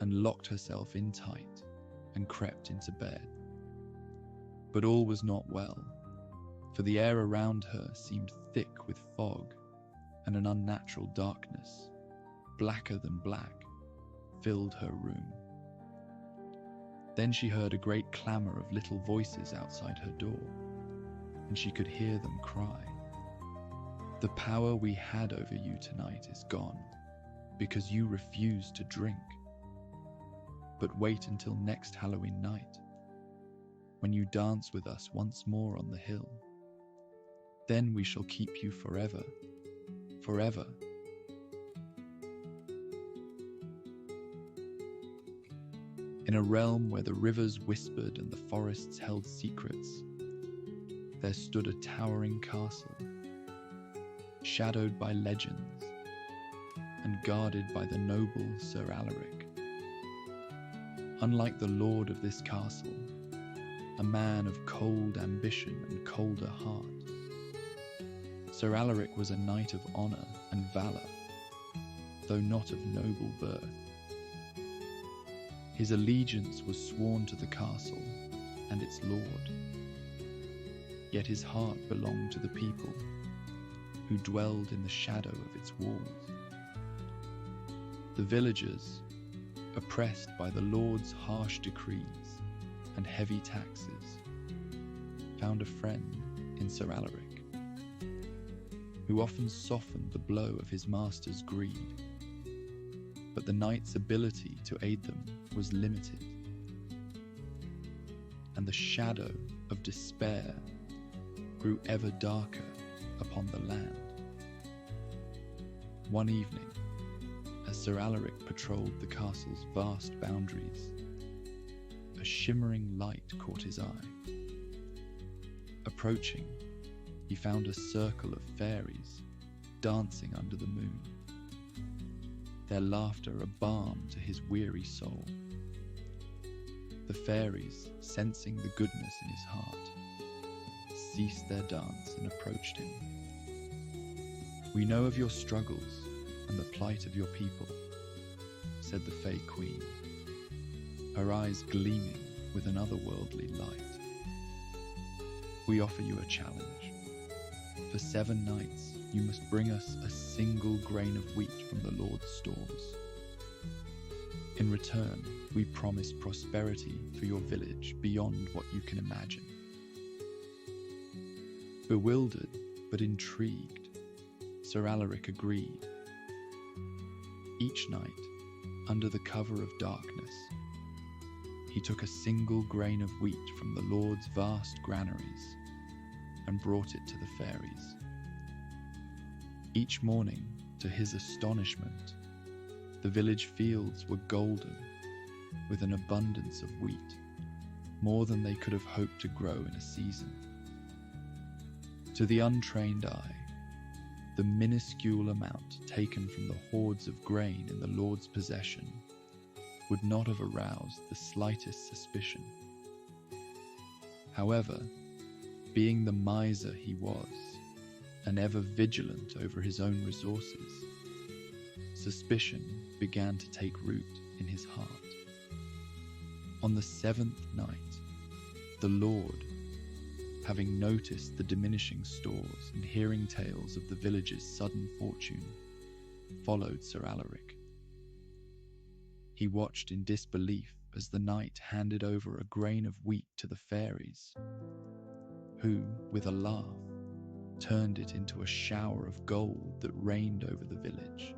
and locked herself in tight and crept into bed. But all was not well, for the air around her seemed thick with fog, and an unnatural darkness, blacker than black, filled her room. Then she heard a great clamour of little voices outside her door, and she could hear them cry, "The power we had over you tonight is gone, because you refused to drink. But wait until next Halloween night, when you dance with us once more on the hill. Then we shall keep you forever, forever." In a realm where the rivers whispered and the forests held secrets, there stood a towering castle, shadowed by legends and guarded by the noble Sir Alaric. Unlike the lord of this castle, a man of cold ambition and colder heart, Sir Alaric was a knight of honour and valour, though not of noble birth. His allegiance was sworn to the castle and its lord, yet his heart belonged to the people who dwelled in the shadow of its walls. The villagers, oppressed by the lord's harsh decrees and heavy taxes, found a friend in Sir Alaric, who often softened the blow of his master's greed. But the knight's ability to aid them was limited, and the shadow of despair grew ever darker upon the land. One evening, as Sir Alaric patrolled the castle's vast boundaries, a shimmering light caught his eye. Approaching, he found a circle of faeries dancing under the moon, their laughter a balm to his weary soul. The faeries, sensing the goodness in his heart, ceased their dance and approached him. "We know of your struggles and the plight of your people," said the Fae Queen, her eyes gleaming with an otherworldly light. "We offer you a challenge. For 7 nights, you must bring us a single grain of wheat from the Lord's stores. In return, we promise prosperity for your village beyond what you can imagine." Bewildered but intrigued, Sir Alaric agreed. Each night, under the cover of darkness, he took a single grain of wheat from the Lord's vast granaries and brought it to the faeries. Each morning, to his astonishment, the village fields were golden with an abundance of wheat, more than they could have hoped to grow in a season. To the untrained eye, the minuscule amount taken from the hoards of grain in the Lord's possession would not have aroused the slightest suspicion. However, being the miser he was, and ever vigilant over his own resources, suspicion began to take root in his heart. On the 7th night, the Lord, having noticed the diminishing stores and hearing tales of the village's sudden fortune, followed Sir Alaric. He watched in disbelief as the knight handed over a grain of wheat to the faeries, who, with a laugh, turned it into a shower of gold that rained over the village.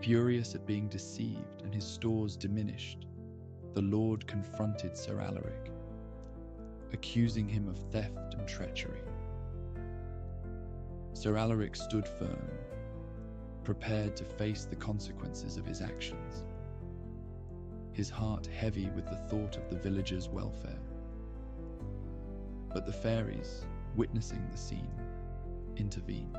Furious at being deceived and his stores diminished, the Lord confronted Sir Alaric, accusing him of theft and treachery. Sir Alaric stood firm, prepared to face the consequences of his actions, his heart heavy with the thought of the villagers' welfare. But the faeries, witnessing the scene, intervened.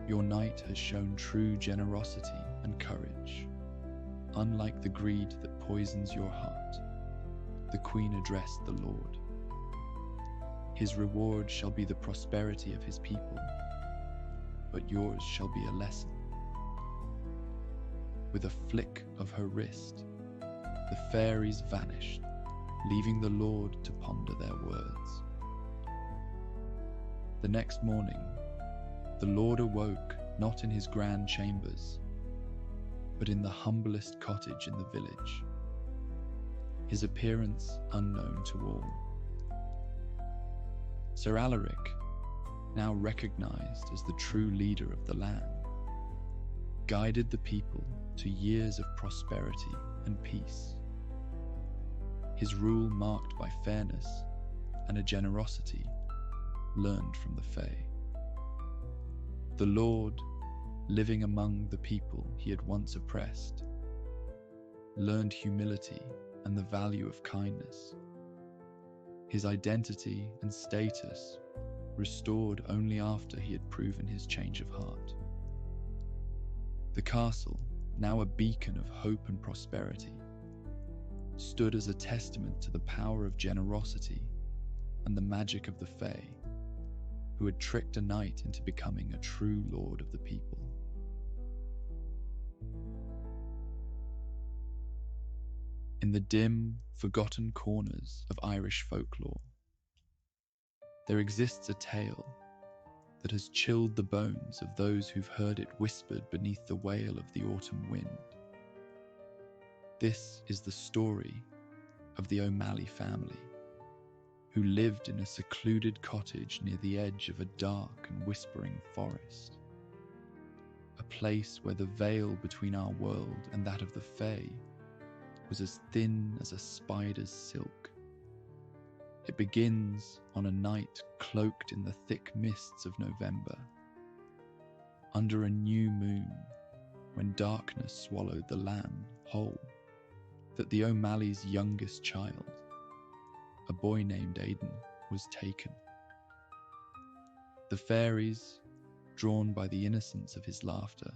"Your knight has shown true generosity and courage, unlike the greed that poisons your heart," the Queen addressed the Lord. "His reward shall be the prosperity of his people, but yours shall be a lesson." With a flick of her wrist, the faeries vanished, leaving the Lord to ponder their words. The next morning, the Lord awoke not in his grand chambers, but in the humblest cottage in the village, his appearance unknown to all. Sir Alaric, now recognized as the true leader of the land, guided the people to years of prosperity and peace, his rule marked by fairness and a generosity learned from the Fae. The Lord, living among the people he had once oppressed, learned humility and the value of kindness. His identity and status restored only after he had proven his change of heart. The castle, now a beacon of hope and prosperity, stood as a testament to the power of generosity and the magic of the Fae, who had tricked a knight into becoming a true lord of the people. In the dim, forgotten corners of Irish folklore, there exists a tale that has chilled the bones of those who've heard it whispered beneath the wail of the autumn wind. This is the story of the O'Malley family, who lived in a secluded cottage near the edge of a dark and whispering forest, a place where the veil between our world and that of the Fae was as thin as a spider's silk. It begins on a night cloaked in the thick mists of November, under a new moon, when darkness swallowed the land whole, that the O'Malley's youngest child, a boy named Aidan, was taken. The faeries, drawn by the innocence of his laughter,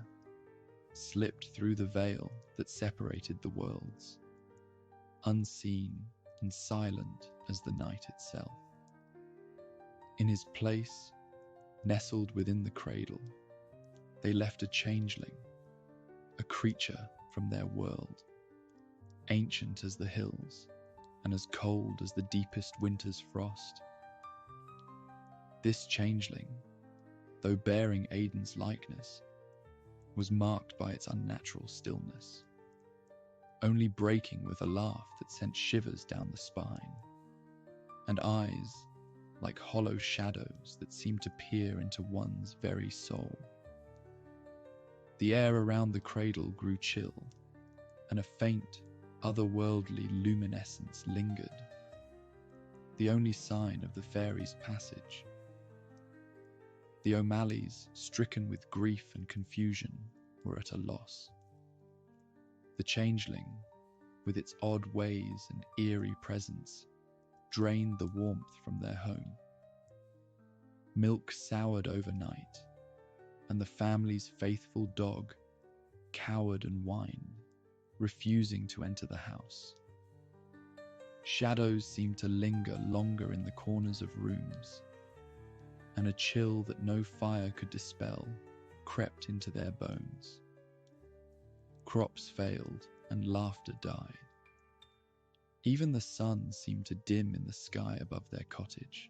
slipped through the veil that separated the worlds, unseen and silent as the night itself. In his place, nestled within the cradle, they left a changeling, a creature from their world, ancient as the hills and as cold as the deepest winter's frost. This changeling, though bearing Aidan's likeness, was marked by its unnatural stillness, only breaking with a laugh that sent shivers down the spine, and eyes like hollow shadows that seemed to peer into one's very soul. The air around the cradle grew chill, and a faint, otherworldly luminescence lingered, the only sign of the fairies' passage. The O'Malleys, stricken with grief and confusion, were at a loss. The changeling, with its odd ways and eerie presence, drained the warmth from their home. Milk soured overnight, and the family's faithful dog cowered and whined, refusing to enter the house. Shadows seemed to linger longer in the corners of rooms, and a chill that no fire could dispel crept into their bones. Crops failed and laughter died. Even the sun seemed to dim in the sky above their cottage,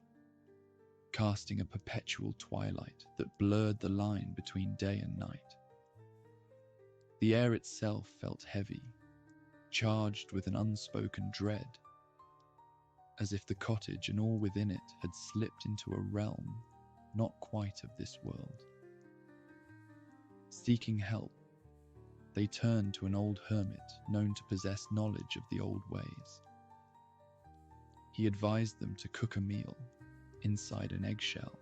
casting a perpetual twilight that blurred the line between day and night. The air itself felt heavy, charged with an unspoken dread, as if the cottage and all within it had slipped into a realm not quite of this world. Seeking help, they turned to an old hermit known to possess knowledge of the old ways. He advised them to cook a meal inside an eggshell,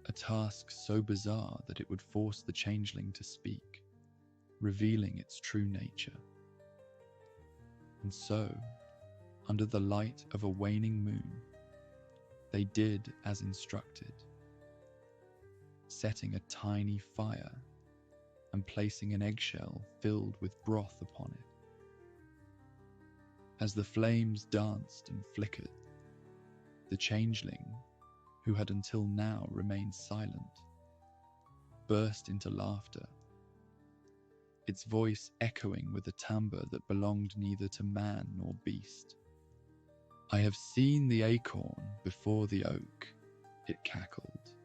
a task so bizarre that it would force the changeling to speak, revealing its true nature. And so, under the light of a waning moon, they did as instructed, setting a tiny fire and placing an eggshell filled with broth upon it. As the flames danced and flickered, the changeling, who had until now remained silent, burst into laughter, its voice echoing with a timbre that belonged neither to man nor beast. "I have seen the acorn before the oak," it cackled,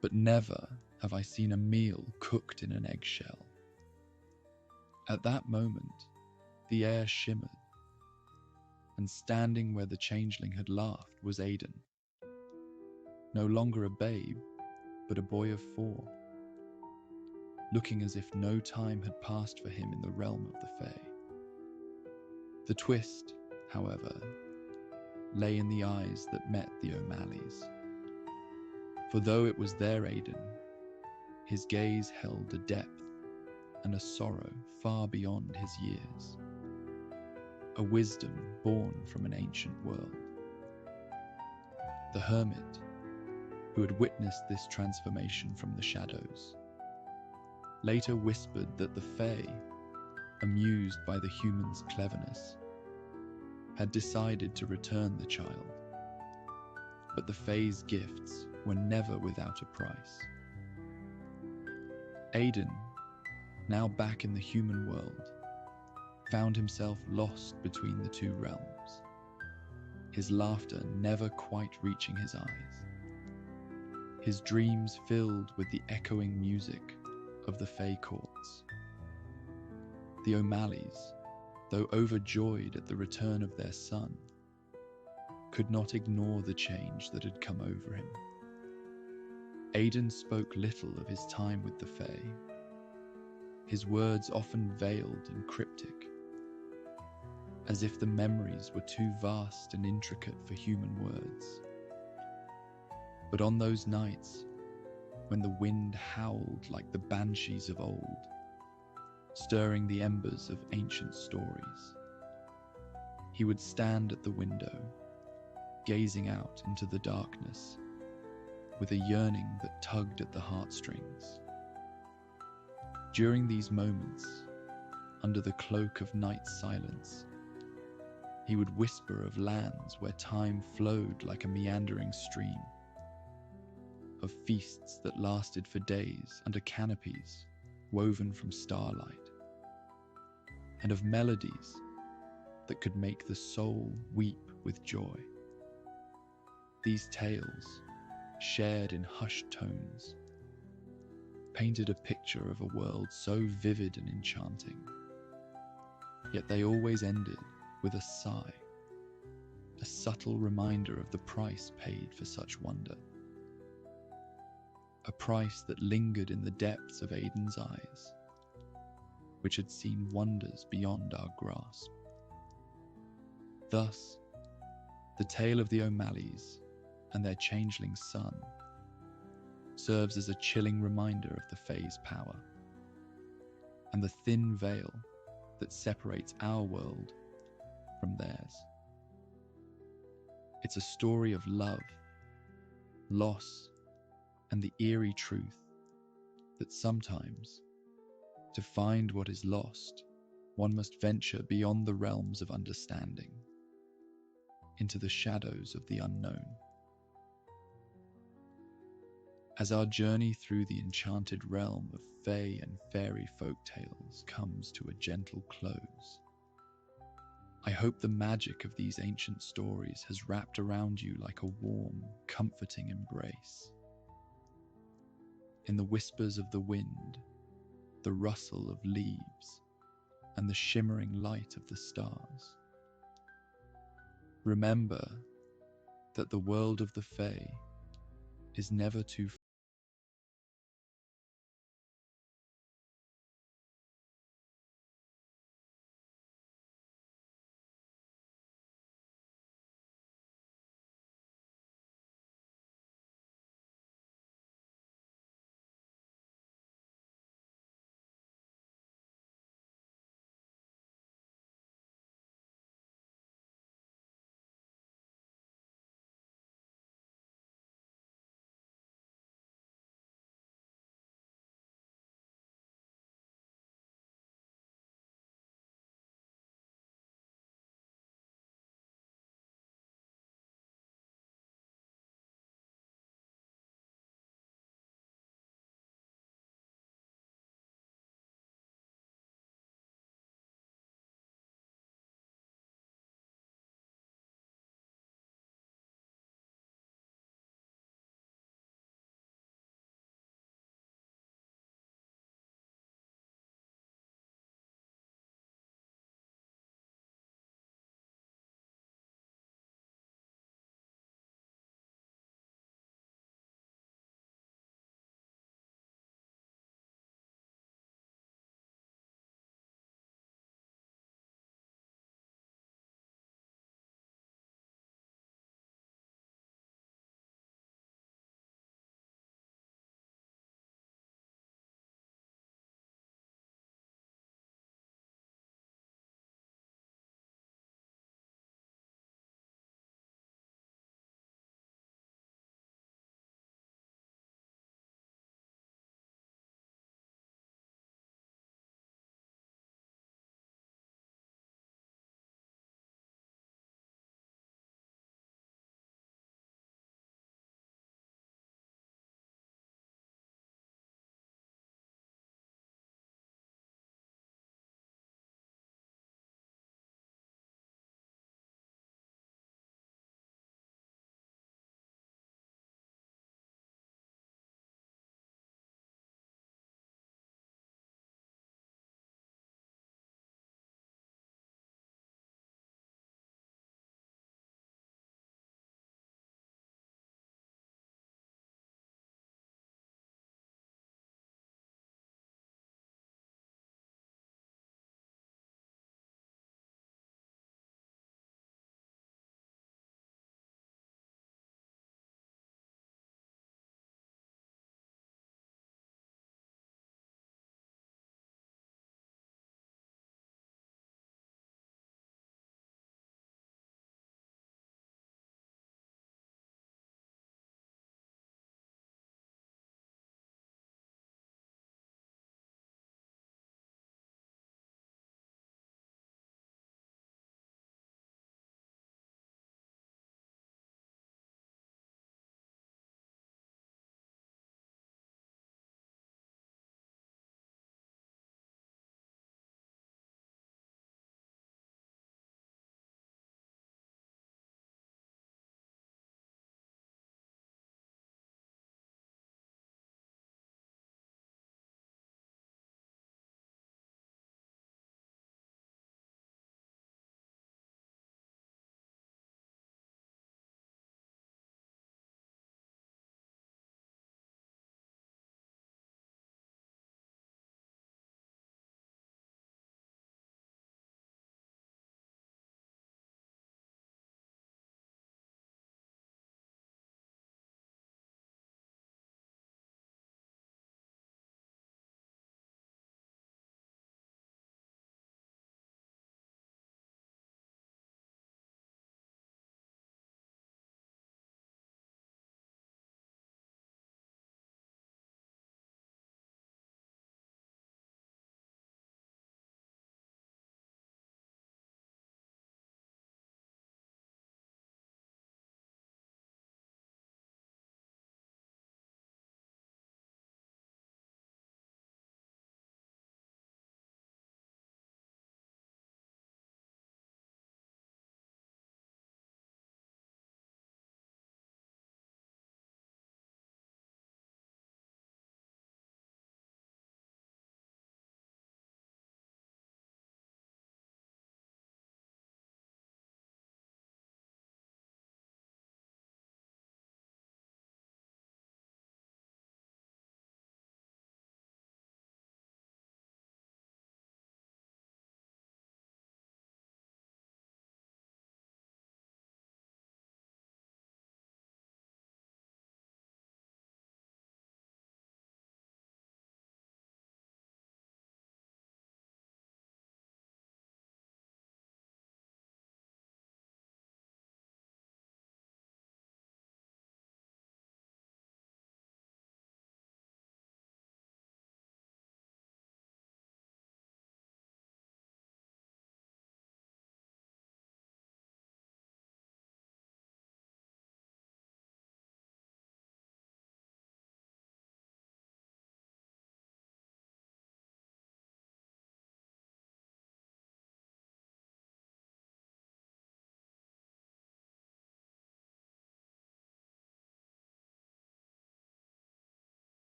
"but never have I seen a meal cooked in an eggshell." At that moment, the air shimmered, and standing where the changeling had laughed was Aidan, no longer a babe, but a boy of 4, looking as if no time had passed for him in the realm of the Fae. The twist, however, lay in the eyes that met the O'Malleys. For though it was their Aidan, his gaze held a depth and a sorrow far beyond his years, a wisdom born from an ancient world. The hermit, who had witnessed this transformation from the shadows, later whispered that the Fae, amused by the human's cleverness, had decided to return the child. But the Fae's gifts were never without a price. Aidan, now back in the human world, found himself lost between the two realms, his laughter never quite reaching his eyes, his dreams filled with the echoing music of the Fae courts. The O'Malleys, though overjoyed at the return of their son, could not ignore the change that had come over him. Aidan spoke little of his time with the Fae, his words often veiled and cryptic, as if the memories were too vast and intricate for human words. But on those nights, when the wind howled like the banshees of old, stirring the embers of ancient stories, he would stand at the window, gazing out into the darkness, with a yearning that tugged at the heartstrings. During these moments, under the cloak of night silence, he would whisper of lands where time flowed like a meandering stream, of feasts that lasted for days under canopies woven from starlight, and of melodies that could make the soul weep with joy. These tales, shared in hushed tones, painted a picture of a world so vivid and enchanting, yet they always ended with a sigh, a subtle reminder of the price paid for such wonder, a price that lingered in the depths of Aidan's eyes, which had seen wonders beyond our grasp. Thus, the tale of the O'Malleys and their changeling son serves as a chilling reminder of the Fae's power, and the thin veil that separates our world from theirs. It's a story of love, loss, and the eerie truth that sometimes, to find what is lost, one must venture beyond the realms of understanding, into the shadows of the unknown. As our journey through the enchanted realm of Fae and fairy folktales comes to a gentle close, I hope the magic of these ancient stories has wrapped around you like a warm, comforting embrace. In the whispers of the wind, the rustle of leaves, and the shimmering light of the stars, remember that the world of the Fae is never too